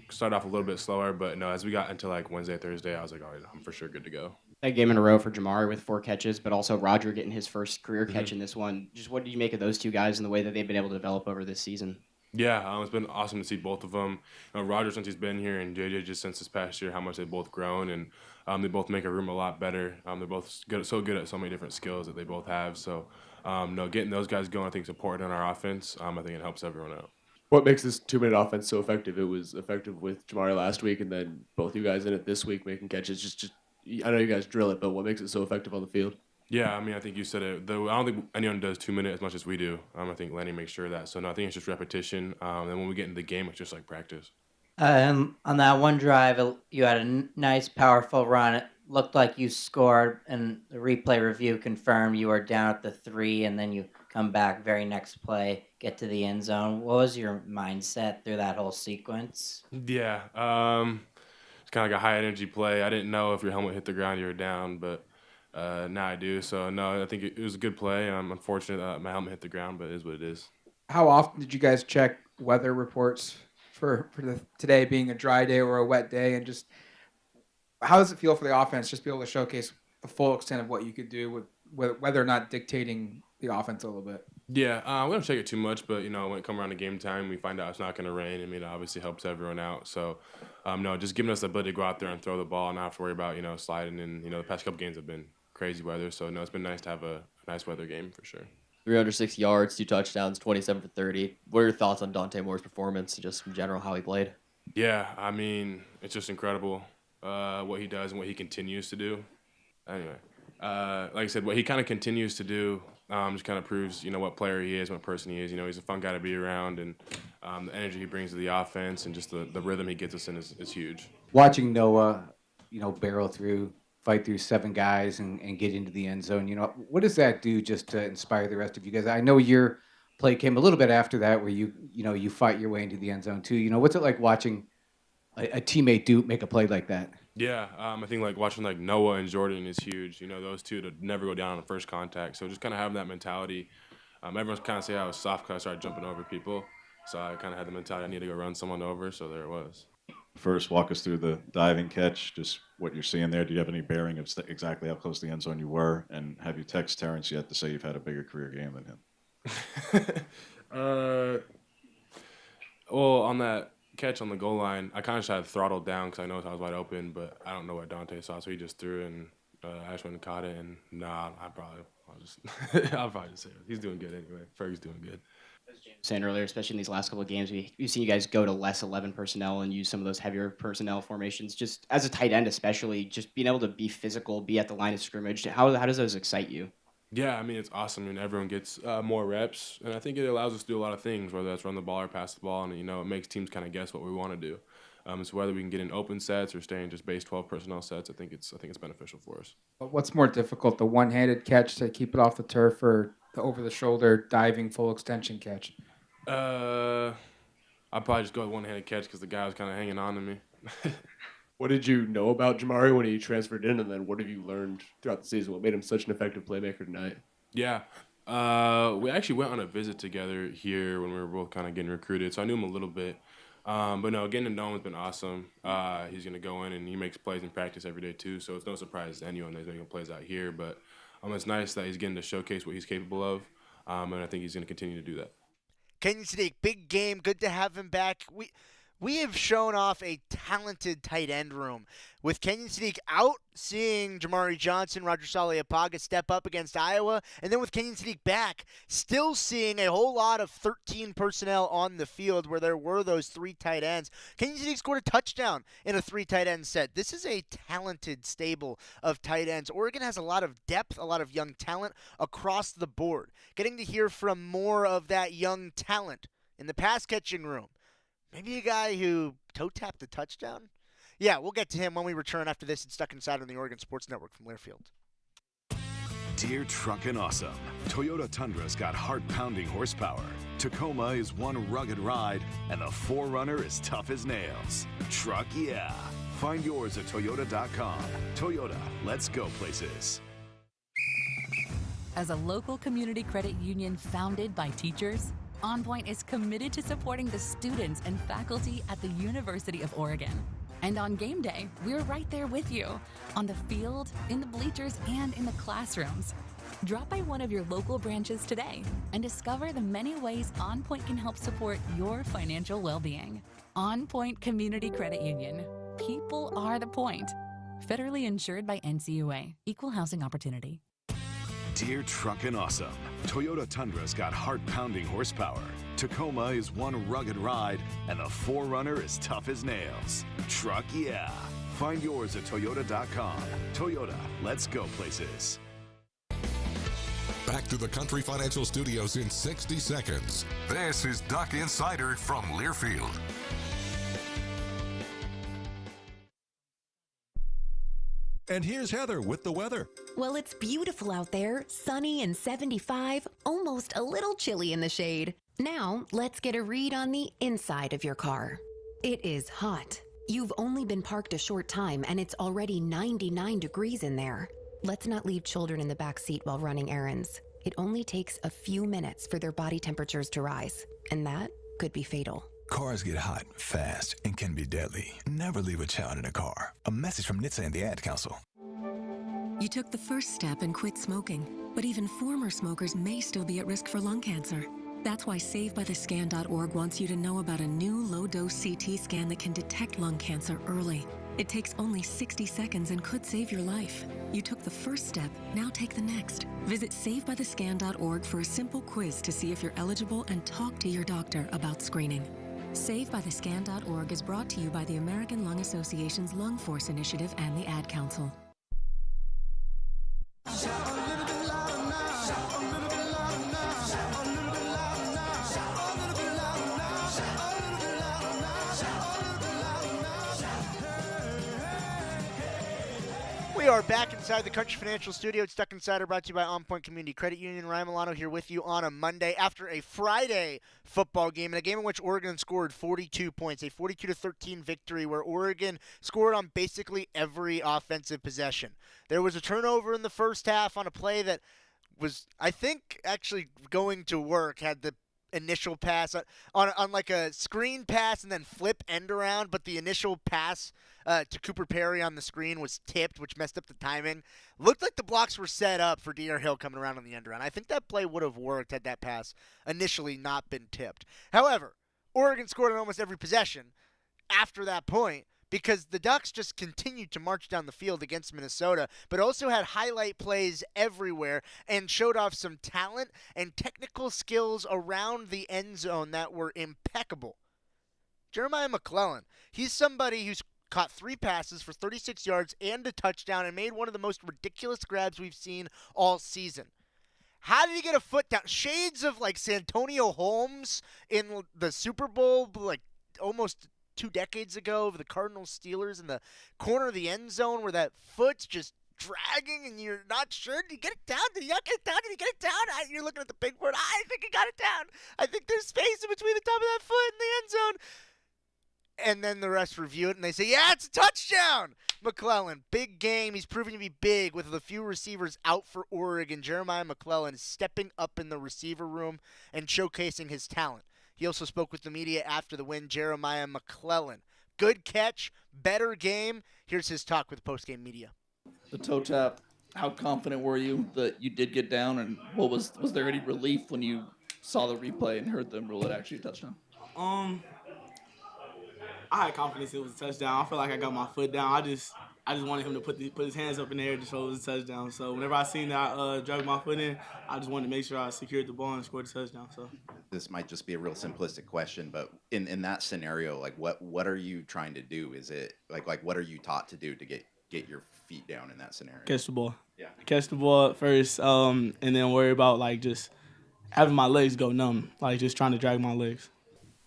Started off a little bit slower, but no, as we got into Wednesday, Thursday, I was like, all right, I'm for sure good to go. That game in a row for Jamari with 4 catches, but also Roger getting his first career catch in this one. Just what did you make of those 2 guys and the way that they've been able to develop over this season? Yeah, it's been awesome to see both of them. Roger since he's been here, and JJ just since this past year, how much they've both grown, and they both make our room a lot better. They're both so good at so many different skills that they both have. So, getting those guys going, I think, is important in our offense. I think it helps everyone out. What makes this 2-minute offense so effective? It was effective with Jamari last week, and then both you guys in it this week making catches. Just I know you guys drill it, but what makes it so effective on the field? Yeah, I think you said it. Though I don't think anyone does 2 minutes as much as we do. I think Lanning makes sure of that. So no, I think it's just repetition. And when we get into the game, it's just like practice. On that one drive, you had a nice, powerful run. It looked like you scored, and the replay review confirmed you were down at the 3, and then you come back very next play, get to the end zone. What was your mindset through that whole sequence? Yeah, it's kind of like a high energy play. I didn't know if your helmet hit the ground, you were down, but now I do. So no, I think it was a good play. I'm unfortunate that my helmet hit the ground, but it is what it is. How often did you guys check weather reports for today being a dry day or a wet day, and just how does it feel for the offense just be able to showcase the full extent of what you could do with whether or not dictating the offense a little bit? Yeah, we don't check it too much, but when it comes around to game time, we find out it's not going to rain. I mean, it obviously helps everyone out. So, no, just giving us the ability to go out there and throw the ball and not have to worry about sliding. And the past couple games have been crazy weather, so no, it's been nice to have a nice weather game for sure. 306 yards, 2 touchdowns, 27 for 30. What are your thoughts on Dante Moore's performance, just in general, how he played? Yeah, I mean, it's just incredible what he does and what he continues to do. Anyway, like I said, what he kind of continues to do just kind of proves, what player he is, what person he is. He's a fun guy to be around, and the energy he brings to the offense and just the rhythm he gets us in is huge. Watching Noah, barrel through, fight through 7 guys and get into the end zone, what does that do just to inspire the rest of you guys? I know your play came a little bit after that where you fight your way into the end zone too. What's it like watching a teammate make a play like that? Yeah, I think like watching like Noah and Jordan is huge. Those two to never go down on first contact. So just kind of having that mentality. Everyone's kind of say I was soft because I started jumping over people. So I kind of had the mentality I need to go run someone over. So there it was. First, walk us through the diving catch, just what you're seeing there. Do you have any bearing of exactly how close to the end zone you were? And have you texted Terrence yet to say you've had a bigger career game than him? Well, on that catch on the goal line, I kind of tried to throttle down because I know I was wide open, but I don't know what Dante saw, so he just threw it, and I just went and caught it. And I'll probably just say it. He's doing good anyway. Ferg's doing good. Saying earlier, especially in these last couple of games, we've seen you guys go to less 11 personnel and use some of those heavier personnel formations. Just as a tight end, especially, just being able to be physical, be at the line of scrimmage. How does those excite you? Yeah, I mean, it's awesome. I mean, everyone gets more reps, and I think it allows us to do a lot of things, whether that's run the ball or pass the ball, and it makes teams kind of guess what we want to do. So whether we can get in open sets or stay in just base 12 personnel sets, I think it's beneficial for us. What's more difficult, the one-handed catch to keep it off the turf, or the over-the-shoulder diving full extension catch? I'd probably just go with one-handed catch because the guy was kind of hanging on to me. What did you know about Jamari when he transferred in, and then what have you learned throughout the season? What made him such an effective playmaker tonight? Yeah, we actually went on a visit together here when we were both kind of getting recruited, so I knew him a little bit. But no, getting to know him has been awesome. He's going to go in, and he makes plays in practice every day too, so it's no surprise to anyone that he's making plays out here. But it's nice that he's getting to showcase what he's capable of, and I think he's going to continue to do that. Kenyon Sadi, big game. Good to have him back. We have shown off a talented tight end room. With Kenyon Sadi out, seeing Jamari Johnson, Roger Saleapaga step up against Iowa, and then with Kenyon Sadi back, still seeing a whole lot of 13 personnel on the field where there were those 3 tight ends. Kenyon Sadi scored a touchdown in a 3 tight end set. This is a talented stable of tight ends. Oregon has a lot of depth, a lot of young talent across the board. Getting to hear from more of that young talent in the pass-catching room. Maybe a guy who toe-tapped a touchdown? Yeah, we'll get to him when we return after this and Stuck Inside on the Oregon Sports Network from Learfield. Dear Truckin' Awesome, Toyota Tundra's got heart-pounding horsepower. Tacoma is one rugged ride, and the 4Runner is tough as nails. Truck yeah. Find yours at Toyota.com. Toyota, let's go places. As a local community credit union founded by teachers, OnPoint is committed to supporting the students and faculty at the University of Oregon. And on game day, we're right there with you, on the field, in the bleachers, and in the classrooms. Drop by one of your local branches today and discover the many ways OnPoint can help support your financial well-being. OnPoint Community Credit Union. People are the point. Federally insured by NCAA. Equal housing opportunity. Dear Truckin' Awesome, Toyota Tundra's got heart-pounding horsepower. Tacoma is one rugged ride, and the 4Runner is tough as nails. Truck yeah. Find yours at Toyota.com. Toyota, let's go places. Back to the Country Financial Studios in 60 seconds. This is Duck Insider from Learfield. And here's Heather with the weather. Well, it's beautiful out there, sunny and 75, almost a little chilly in the shade. Now, let's get a read on the inside of your car. It is hot. You've only been parked a short time and it's already 99 degrees in there. Let's not leave children in the back seat while running errands. It only takes a few minutes for their body temperatures to rise, and that could be fatal. Cars get hot, fast, and can be deadly. Never leave a child in a car. A message from NHTSA and the Ad Council. You took the first step and quit smoking, but even former smokers may still be at risk for lung cancer. That's why SaveByTheScan.org wants you to know about a new low-dose CT scan that can detect lung cancer early. It takes only 60 seconds and could save your life. You took the first step, now take the next. Visit SaveByTheScan.org for a simple quiz to see if you're eligible and talk to your doctor about screening. SaveByTheScan.org is brought to you by the American Lung Association's Lung Force Initiative and the Ad Council. We are back inside the Country Financial Studio. It's Stuck Insider, brought to you by OnPoint Community Credit Union. Ryan Milano here with you on a Monday after a Friday football game, in a game in which Oregon scored 42 points, a 42-13 victory where Oregon scored on basically every offensive possession. There was a turnover in the first half on a play that was, I think, actually going to work, had the initial pass on like a screen pass and then flip end around, but the initial pass to Cooper Perry on the screen was tipped, which messed up the timing. Looked like the blocks were set up for D.R. Hill coming around on the end around. I think that play would have worked had that pass initially not been tipped. However, Oregon scored on almost every possession after that point, because the Ducks just continued to march down the field against Minnesota, but also had highlight plays everywhere and showed off some talent and technical skills around the end zone that were impeccable. Jeremiah McClellan, he's somebody who's caught 3 passes for 36 yards and a touchdown and made one of the most ridiculous grabs we've seen all season. How did he get a foot down? Shades of like Santonio Holmes in the Super Bowl, like almost 2 decades ago, of the Cardinals Steelers in the corner of the end zone where that foot's just dragging and you're not sure. Did he get it down? Did he not get it down? Did he get it down? You're looking at the big board. I think he got it down. I think there's space in between the top of that foot and the end zone. And then the rest review it, and they say, yeah, it's a touchdown! McClellan, big game. He's proving to be big with a few receivers out for Oregon. Jeremiah McClellan is stepping up in the receiver room and showcasing his talent. He also spoke with the media after the win. Jeremiah McClellan, good catch, better game. Here's his talk with post-game media. The toe tap, how confident were you that you did get down, and was there any relief when you saw the replay and heard them rule it actually a touchdown? I had confidence it was a touchdown. I feel like I got my foot down. I just wanted him to put his hands up in the air to show it was a touchdown. So whenever I seen that I dragged my foot in, I just wanted to make sure I secured the ball and scored a touchdown. So this might just be a real simplistic question, but in that scenario, like what are you trying to do? Is it like what are you taught to do to get your feet down in that scenario? catch the ball. Yeah. Catch the ball first, and then worry about like just having my legs go numb, like just trying to drag my legs.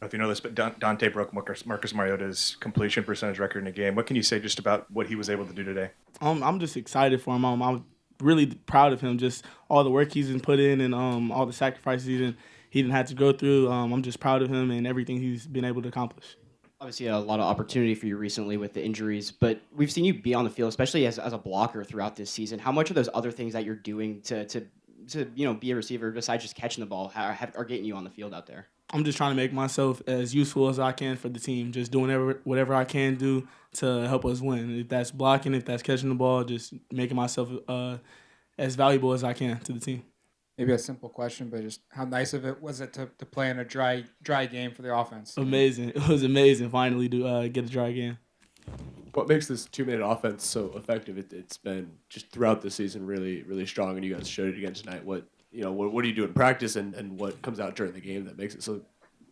I don't know if you know this, but Dante broke Marcus Mariota's completion percentage record in a game. What can you say just about what he was able to do today? I'm just excited for him. I'm really proud of him, just all the work he's been put in and all the sacrifices he didn't have to go through. I'm just proud of him and everything he's been able to accomplish. Obviously, a lot of opportunity for you recently with the injuries, but we've seen you be on the field, especially as a blocker throughout this season. How much of those other things that you're doing to be a receiver besides just catching the ball are getting you on the field out there? I'm just trying to make myself as useful as I can for the team, just doing whatever I can do to help us win. If that's blocking, if that's catching the ball, just making myself as valuable as I can to the team. Maybe a simple question, but just how nice of it was it to play in a dry game for the offense? Amazing. It was amazing finally to get a dry game. What makes this 2-minute offense so effective? It's been just throughout the season really, really strong, and you guys showed it again tonight. What do you do in practice and what comes out during the game that makes it so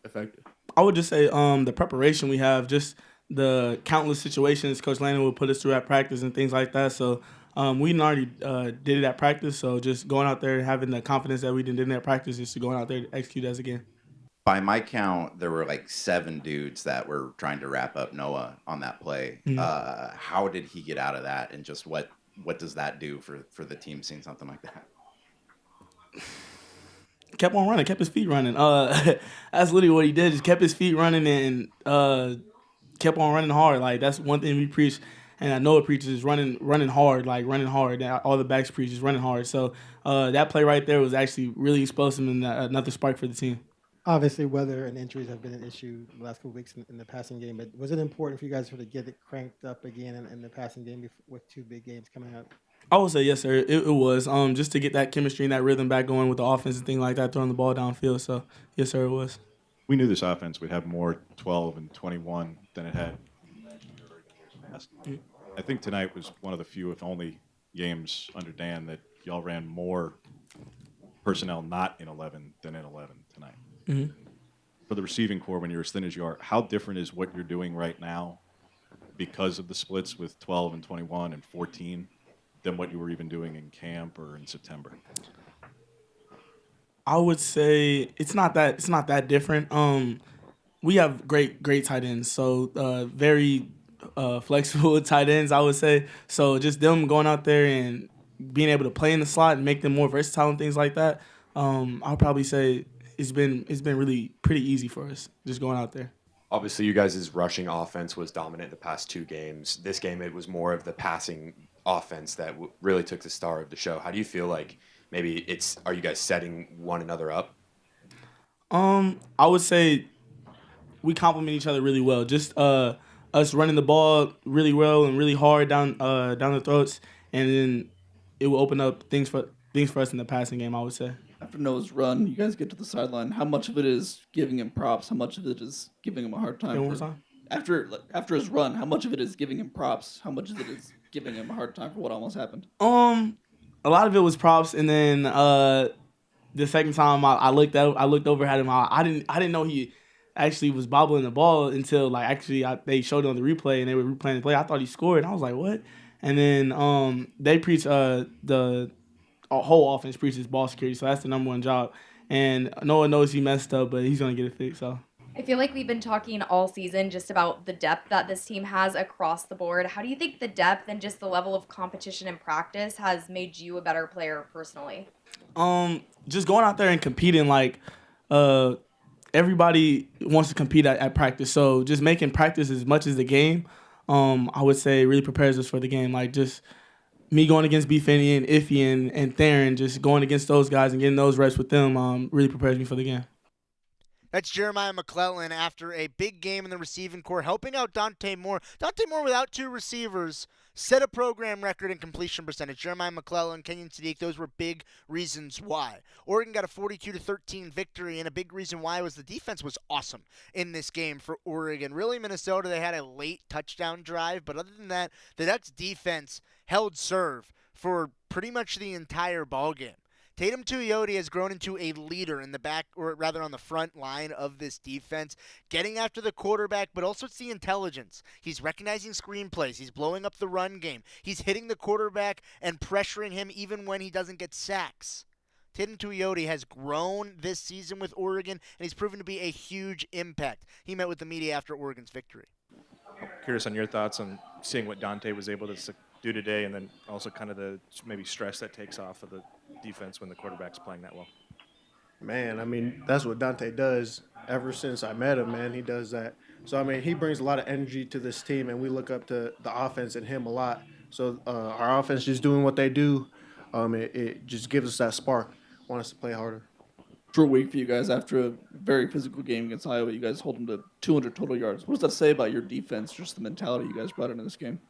effective? I would just say the preparation we have, just the countless situations Coach Lanning will put us through at practice and things like that. So we already did it at practice, so just going out there having the confidence that we did in that practice is to going out there to execute as a game. By my count, there were like 7 dudes that were trying to wrap up Noah on that play. Mm-hmm. How did he get out of that, and just what does that do for the team seeing something like that? Kept on running, kept his feet running. That's literally what he did, just kept his feet running and kept on running hard. Like, that's one thing we preach, and I know it preaches is running hard, like running hard. All the backs preach is running hard. So that play right there was actually really explosive and another spark for the team. Obviously, weather and injuries have been an issue the last couple weeks in the passing game, but was it important for you guys to get it cranked up again in the passing game with 2 big games coming up? I would say yes, sir. It was just to get that chemistry and that rhythm back going with the offense and things like that, throwing the ball downfield. So yes, sir, it was. We knew this offense would have more 12 and 21 than it had. I think tonight was one of the few, if only, games under Dan that y'all ran more personnel not in 11 than in 11 tonight. Mm-hmm. For the receiving core, when you're as thin as you are, how different is what you're doing right now because of the splits with 12 and 21 and 14 than what you were even doing in camp or in September? I would say it's not that different. We have great tight ends, so very flexible tight ends, I would say. So just them going out there and being able to play in the slot and make them more versatile and things like that. I'll probably say it's been really pretty easy for us just going out there. Obviously, you guys' rushing offense was dominant the past 2 games. This game, it was more of the passing offense that really took the star of the show. How do you feel like maybe are you guys setting one another up? I would say we complement each other really well. Just us running the ball really well and really hard down the throats, and then it will open up things for us in the passing game, I would say. After Noah's run, you guys get to the sideline. How much of it is giving him props? How much of it is giving him a hard time? One more time? After his run, how much of it is giving him props? How much of it is giving him a hard time for what almost happened? A lot of it was props, and then the second time I looked over at him. I didn't know he actually was bobbling the ball until they showed it on the replay and they were replaying the play. I thought he scored, and I was like, what? And then they preach the whole offense preaches ball security, so that's the number one job. And Noah knows he messed up, but he's gonna get it fixed. So I feel like we've been talking all season just about the depth that this team has across the board. How do you think the depth and just the level of competition and practice has made you a better player personally? Just going out there and competing, everybody wants to compete at practice. So just making practice as much as the game, I would say really prepares us for the game. Like just me going against B. Finney and Iffy and Theron, just going against those guys and getting those reps with them really prepares me for the game. That's Jeremiah McClellan after a big game in the receiving corps, helping out Dante Moore. Dante Moore, without 2 receivers, set a program record in completion percentage. Jeremiah McClellan, Kenyon Sadi, those were big reasons why. Oregon got a 42-13 victory, and a big reason why was the defense was awesome in this game for Oregon. Really, Minnesota, they had a late touchdown drive, but other than that, the Ducks' defense held serve for pretty much the entire ballgame. Tatum Tuioti has grown into a leader in the back, or rather on the front line of this defense, getting after the quarterback, but also it's the intelligence. He's recognizing screenplays. He's blowing up the run game. He's hitting the quarterback and pressuring him even when he doesn't get sacks. Tatum Tuioti has grown this season with Oregon, and he's proven to be a huge impact. He met with the media after Oregon's victory. Curious on your thoughts on seeing what Dante was able to do today, and then also kind of the maybe stress that takes off of the defense when the quarterback's playing that well. Man, I mean, that's what Dante does. Ever since I met him, man, he does that. So, I mean, he brings a lot of energy to this team, and we look up to the offense and him a lot. So our offense just doing what they do, it just gives us that spark, want us to play harder. Short week for you guys after a very physical game against Iowa. You guys hold them to 200 total yards. What does that say about your defense, just the mentality you guys brought into this game?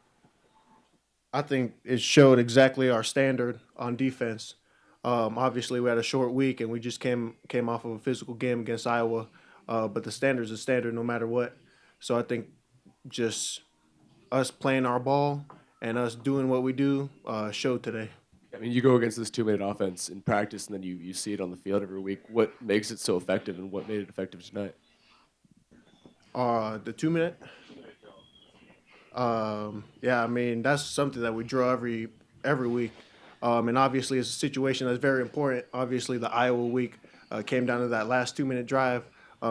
I think it showed exactly our standard on defense. Obviously, we had a short week, and we just came off of a physical game against Iowa. But the standard's a standard no matter what. So I think just us playing our ball and us doing what we do showed today. I mean, you go against this 2-minute offense in practice, and then you see it on the field every week. What makes it so effective, and what made it effective tonight? The 2-minute? Yeah, I mean, that's something that we draw every week. And obviously, it's a situation that's very important. Obviously, the Iowa week came down to that last 2-minute drive.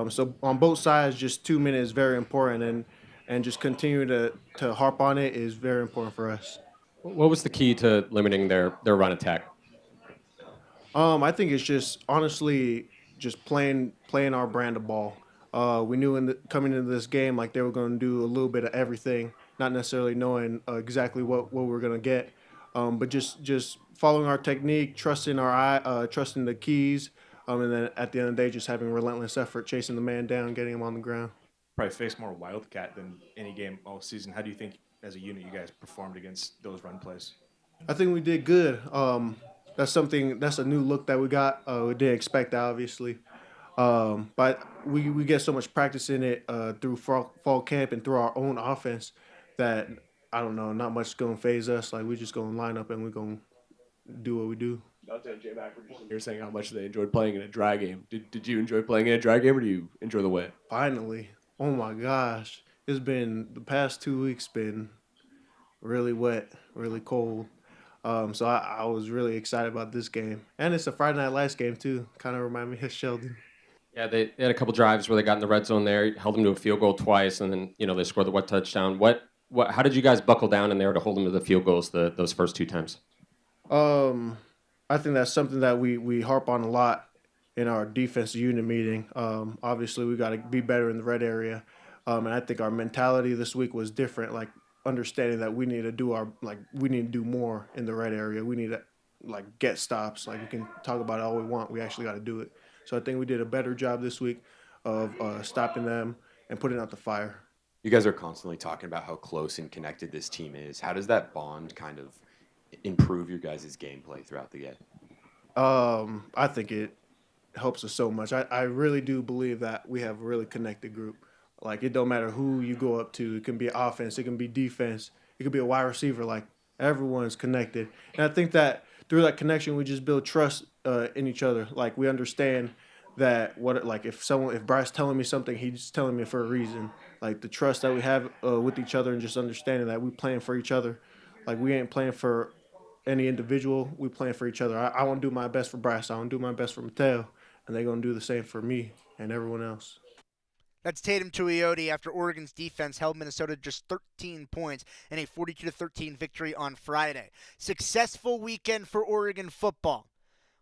So on both sides, just 2 minutes is very important, and just continue to harp on it is very important for us. What was the key to limiting their run attack? I think it's just honestly just playing our brand of ball. We knew coming into this game, like, they were going to do a little bit of everything, not necessarily knowing exactly what we were going to get, but just following our technique, trusting trusting the keys, and then at the end of the day, just having relentless effort, chasing the man down, getting him on the ground. Probably faced more Wildcat than any game all season. How do you think, as a unit, you guys performed against those run plays? I think we did good. That's a new look that we got. We didn't expect that, obviously. But we get so much practice in it through fall camp and through our own offense that, I don't know, not much is going to phase us. Like, we're just going to line up and we're going to do what we do. Dante and J-Mac were just here saying how much they enjoyed playing in a dry game. Did you enjoy playing in a dry game, or do you enjoy the wet? Finally. Oh, my gosh. The past 2 weeks been really wet, really cold. So I was really excited about this game. And it's a Friday Night Lights game, too. Kind of remind me of Sheldon. Yeah, they had a couple drives where they got in the red zone there, held them to a field goal twice, and then they scored the wet touchdown. How did you guys buckle down in there to hold them to the field goals those first 2 times? I think that's something that we harp on a lot in our defense unit meeting. Obviously, we got to be better in the red area, and I think our mentality this week was different. Like, understanding that we need to do more in the red area. We need to get stops. Like, we can talk about it all we want. We actually got to do it. So I think we did a better job this week of stopping them and putting out the fire. You guys are constantly talking about how close and connected this team is. How does that bond kind of improve your guys' gameplay throughout the game? I think it helps us so much. I really do believe that we have a really connected group. Like, it don't matter who you go up to. It can be offense. It can be defense. It could be a wide receiver. Like, everyone's connected. And I think that through that connection, we just build trust in each other. Like, we understand that if Bryce telling me something, he's telling me for a reason. Like, the trust that we have with each other, and just understanding that we playing for each other. Like, we ain't playing for any individual. We playing for each other. I want to do my best for Bryce. I want to do my best for Mateo. And they're going to do the same for me and everyone else. That's Tatum Tuioti after Oregon's defense held Minnesota just 13 points in a 42-13 victory on Friday. Successful weekend for Oregon football.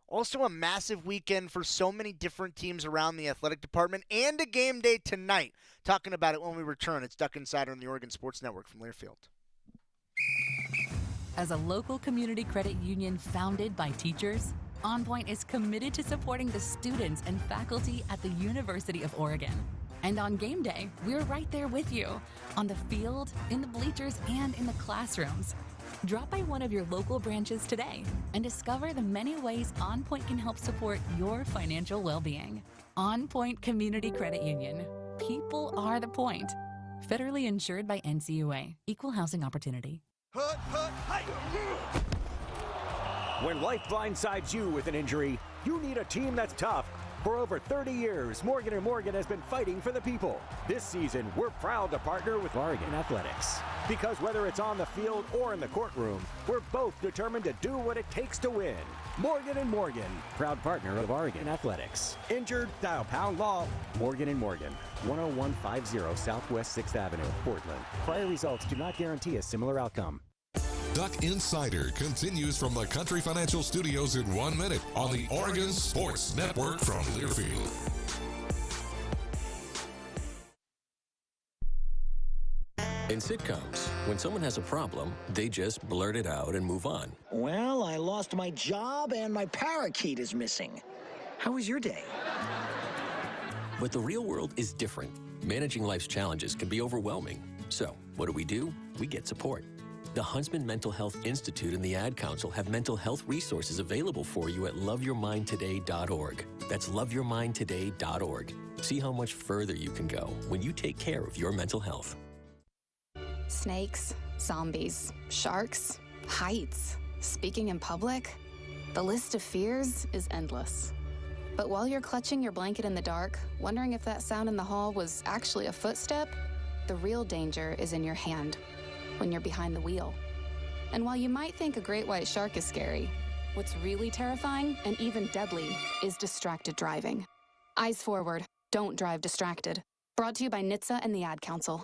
Also a massive weekend for so many different teams around the athletic department, and a game day tonight. Talking about it when we return. It's Duck Insider on the Oregon Sports Network from Learfield. As a local community credit union founded by teachers, OnPoint is committed to supporting the students and faculty at the University of Oregon. And on game day, we're right there with you, on the field, in the bleachers, and in the classrooms. Drop by one of your local branches today and discover the many ways OnPoint can help support your financial well-being. OnPoint Community Credit Union. People are the point. Federally insured by NCAA. Equal housing opportunity. When life blindsides you with an injury, you need a team that's tough. For over 30 years, Morgan & Morgan has been fighting for the people. This season, we're proud to partner with Oregon Athletics. Because whether it's on the field or in the courtroom, we're both determined to do what it takes to win. Morgan & Morgan, proud partner of Oregon Athletics. Injured? Dial pound law. Morgan & Morgan, 10150 Southwest 6th Avenue, Portland. Prior results do not guarantee a similar outcome. Duck Insider continues from the Country Financial Studios in 1 minute on the Oregon Sports Network from Learfield. In sitcoms, when someone has a problem, they just blurt it out and move on. Well, I lost my job and my parakeet is missing. How was your day? But the real world is different. Managing life's challenges can be overwhelming. So, what do? We get support. The Huntsman Mental Health Institute and the Ad Council have mental health resources available for you at loveyourmindtoday.org. That's loveyourmindtoday.org. See how much further you can go when you take care of your mental health. Snakes, zombies, sharks, heights, speaking in public. The list of fears is endless. But while you're clutching your blanket in the dark, wondering if that sound in the hall was actually a footstep, the real danger is in your hand, when you're behind the wheel. And while you might think a great white shark is scary, what's really terrifying and even deadly is distracted driving. Eyes forward, don't drive distracted. Brought to you by NHTSA and the Ad Council.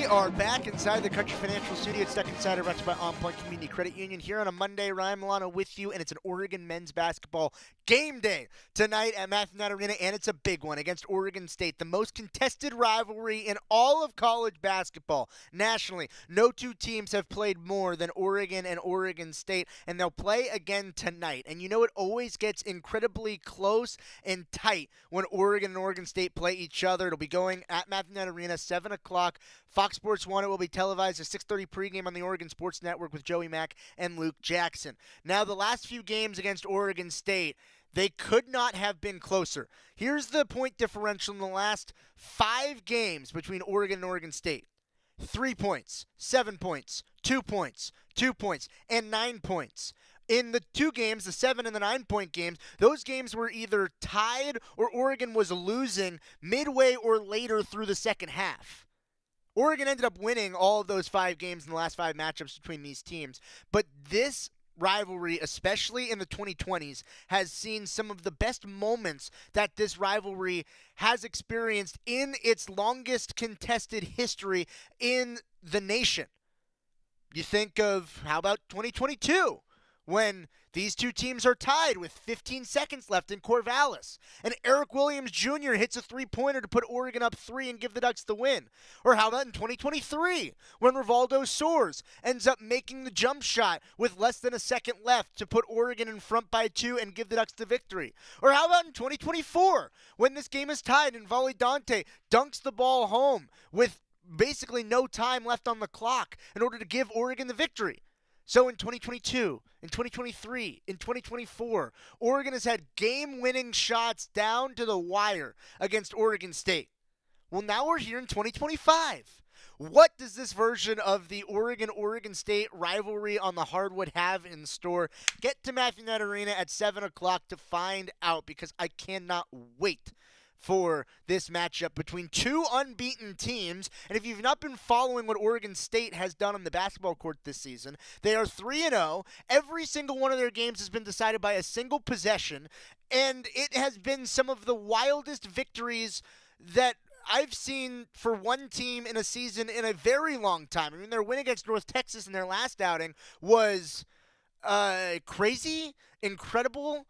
We are back inside the Country Financial Studio. It's Stuck Insider, brought to you by OnPoint Community Credit Union. Here on a Monday, Ryan Milano with you, and it's an Oregon men's basketball game day tonight at Matheson Arena, and it's a big one against Oregon State, the most contested rivalry in all of college basketball nationally. No two teams have played more than Oregon and Oregon State, and they'll play again tonight. And you know it always gets incredibly close and tight when Oregon and Oregon State play each other. It'll be going at Matheson Arena, 7 o'clock. Fox Sports 1, it will be televised at 6:30 pregame on the Oregon Sports Network with Joey Mack and Luke Jackson. Now, the last few games against Oregon State, they could not have been closer. Here's the point differential in the last 5 games between Oregon and Oregon State. 3 points, 7 points, 2 points, 2 points, and 9 points. In the 2 games, the 7 and the 9-point games, those games were either tied or Oregon was losing midway or later through the second half. Oregon ended up winning all of those 5 games in the last 5 matchups between these teams. But this rivalry, especially in the 2020s, has seen some of the best moments that this rivalry has experienced in its longest contested history in the nation. You think of, how about 2022? When these two teams are tied with 15 seconds left in Corvallis, and Eric Williams Jr. hits a 3-pointer to put Oregon up 3 and give the Ducks the win. Or how about in 2023, when Rivaldo Soares ends up making the jump shot with less than a second left to put Oregon in front by 2 and give the Ducks the victory. Or how about in 2024, when this game is tied and Dante dunks the ball home with basically no time left on the clock in order to give Oregon the victory. So in 2022, in 2023, in 2024, Oregon has had game-winning shots down to the wire against Oregon State. Well, now we're here in 2025. What does this version of the Oregon-Oregon State rivalry on the hardwood have in store? Get to Matheson Arena at 7 o'clock to find out, because I cannot wait for this matchup between 2 unbeaten teams. And if you've not been following what Oregon State has done on the basketball court this season, they are 3-0. Every single one of their games has been decided by a single possession, and it has been some of the wildest victories that I've seen for one team in a season in a very long time. I mean, their win against North Texas in their last outing was crazy, incredible,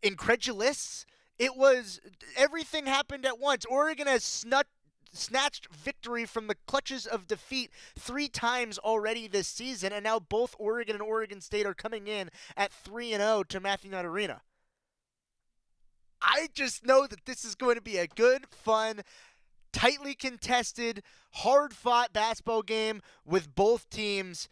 incredulous. It was, everything happened at once. Oregon has snatched victory from the clutches of defeat 3 times already this season, and now both Oregon and Oregon State are coming in at 3-0 to Matheson Arena. I just know that this is going to be a good, fun, tightly contested, hard-fought basketball game with both teams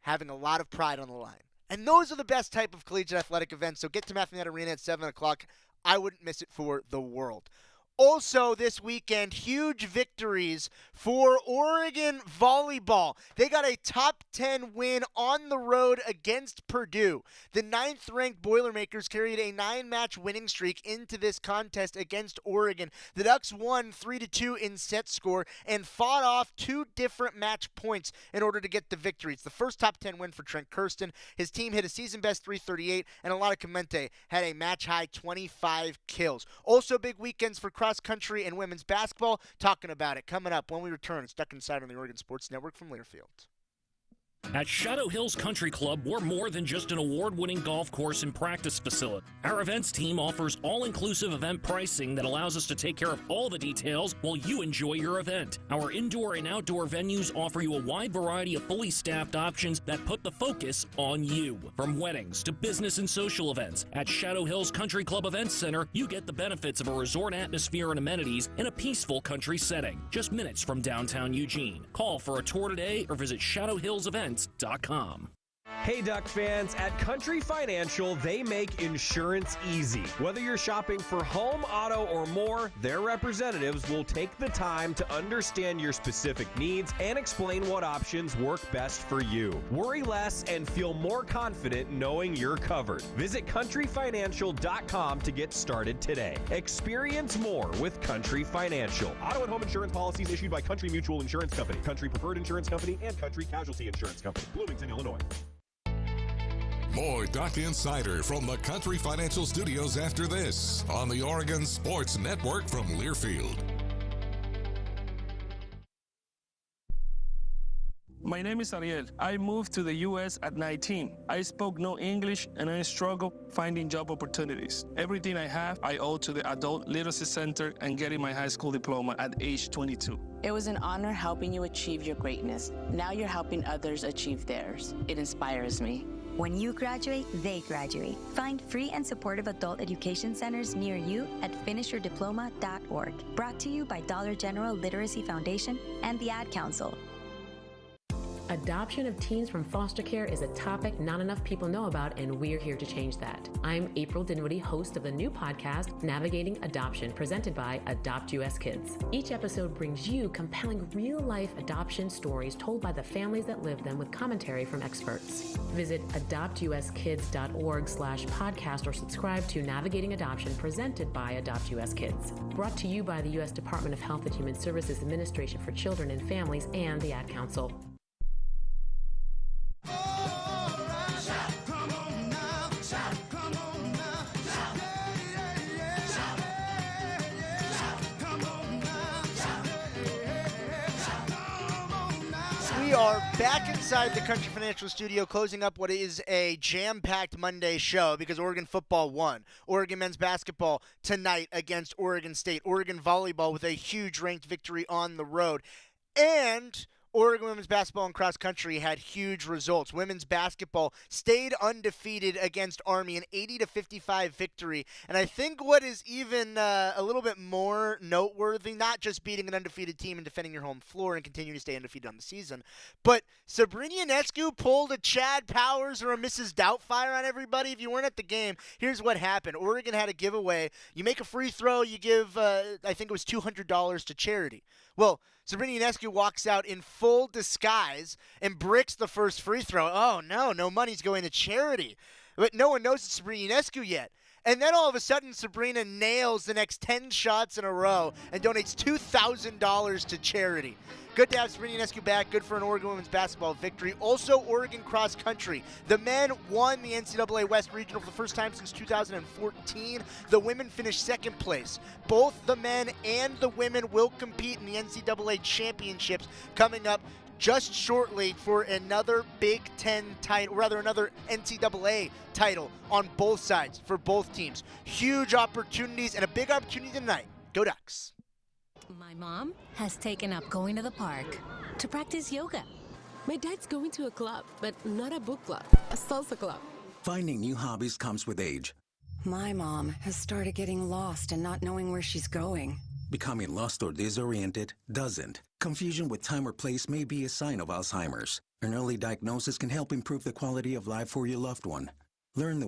having a lot of pride on the line. And those are the best type of collegiate athletic events, so get to Matheson Arena at 7 o'clock. I wouldn't miss it for the world. Also this weekend, huge victories for Oregon Volleyball. They got a top 10 win on the road against Purdue. The 9th-ranked Boilermakers carried a 9-match winning streak into this contest against Oregon. The Ducks won 3-2 in set score and fought off 2 different match points in order to get the victory. It's the first top 10 win for Trent Kirsten. His team hit a season-best 338, and Alana Clemente had a match-high 25 kills. Also big weekends for cross-country and women's basketball. Talking about it coming up when we return. Stuck Inside on the Oregon Sports Network from Learfield. At Shadow Hills Country Club, we're more than just an award-winning golf course and practice facility. Our events team offers all-inclusive event pricing that allows us to take care of all the details while you enjoy your event. Our indoor and outdoor venues offer you a wide variety of fully staffed options that put the focus on you. From weddings to business and social events, at Shadow Hills Country Club Events Center, you get the benefits of a resort atmosphere and amenities in a peaceful country setting, just minutes from downtown Eugene. Call for a tour today or visit shadowhillsevents.com. Hey Duck fans, at Country Financial, they make insurance easy. Whether you're shopping for home, auto, or more, their representatives will take the time to understand your specific needs and explain what options work best for you. Worry less and feel more confident knowing you're covered. Visit countryfinancial.com to get started today. Experience more with Country Financial. Auto and home insurance policies issued by Country Mutual Insurance Company, Country Preferred Insurance Company, and Country Casualty Insurance Company, Bloomington, Illinois. More Duck Insider from the Country Financial Studios after this on the Oregon Sports Network from Learfield. My name is Ariel. I moved to the U.S. at 19. I spoke no English and I struggled finding job opportunities. Everything I have, I owe to the Adult Literacy Center and getting my high school diploma at age 22. It was an honor helping you achieve your greatness. Now you're helping others achieve theirs. It inspires me. When you graduate, they graduate. Find free and supportive adult education centers near you at finishyourdiploma.org. Brought to you by Dollar General Literacy Foundation and the Ad Council. Adoption of teens from foster care is a topic not enough people know about, and we're here to change that. I'm April Dinwiddie, host of the new podcast, Navigating Adoption, presented by Adopt US Kids. Each episode brings you compelling real-life adoption stories told by the families that live them with commentary from experts. Visit adoptuskids.org/podcast or subscribe to Navigating Adoption, presented by Adopt US Kids. Brought to you by the U.S. Department of Health and Human Services Administration for Children and Families and the Ad Council. We are back inside the Country Financial Studio, closing up what is a jam-packed Monday show because Oregon football won. Oregon men's basketball tonight against Oregon State. Oregon volleyball with a huge ranked victory on the road. And Oregon women's basketball and cross country had huge results. Women's basketball stayed undefeated against Army, an 80-55 victory. And I think what is even a little bit more noteworthy, not just beating an undefeated team and defending your home floor and continuing to stay undefeated on the season, but Sabrina Ionescu pulled a Chad Powers or a Mrs. Doubtfire on everybody. If you weren't at the game, here's what happened. Oregon had a giveaway. You make a free throw, you give, I think it was $200 to charity. Well, Sabrina Ionescu walks out in full disguise and bricks the first free throw. Oh, no money's going to charity. But no one knows it's Sabrina Ionescu yet. And then all of a sudden, Sabrina nails the next 10 shots in a row and donates $2,000 to charity. Good to have Sabrina Ionescu back. Good for an Oregon women's basketball victory. Also, Oregon cross country. The men won the NCAA West Regional for the first time since 2014. The women finished second place. Both the men and the women will compete in the NCAA Championships coming up just shortly for another Big Ten title, rather another NCAA title on both sides for both teams. Huge opportunities and a big opportunity tonight. Go Ducks. My mom has taken up going to the park to practice yoga. My dad's going to a club, but not a book club, a salsa club. Finding new hobbies comes with age. My mom has started getting lost and not knowing where she's going. Becoming lost or disoriented doesn't. Confusion with time or place may be a sign of Alzheimer's. An early diagnosis can help improve the quality of life for your loved one. Learn the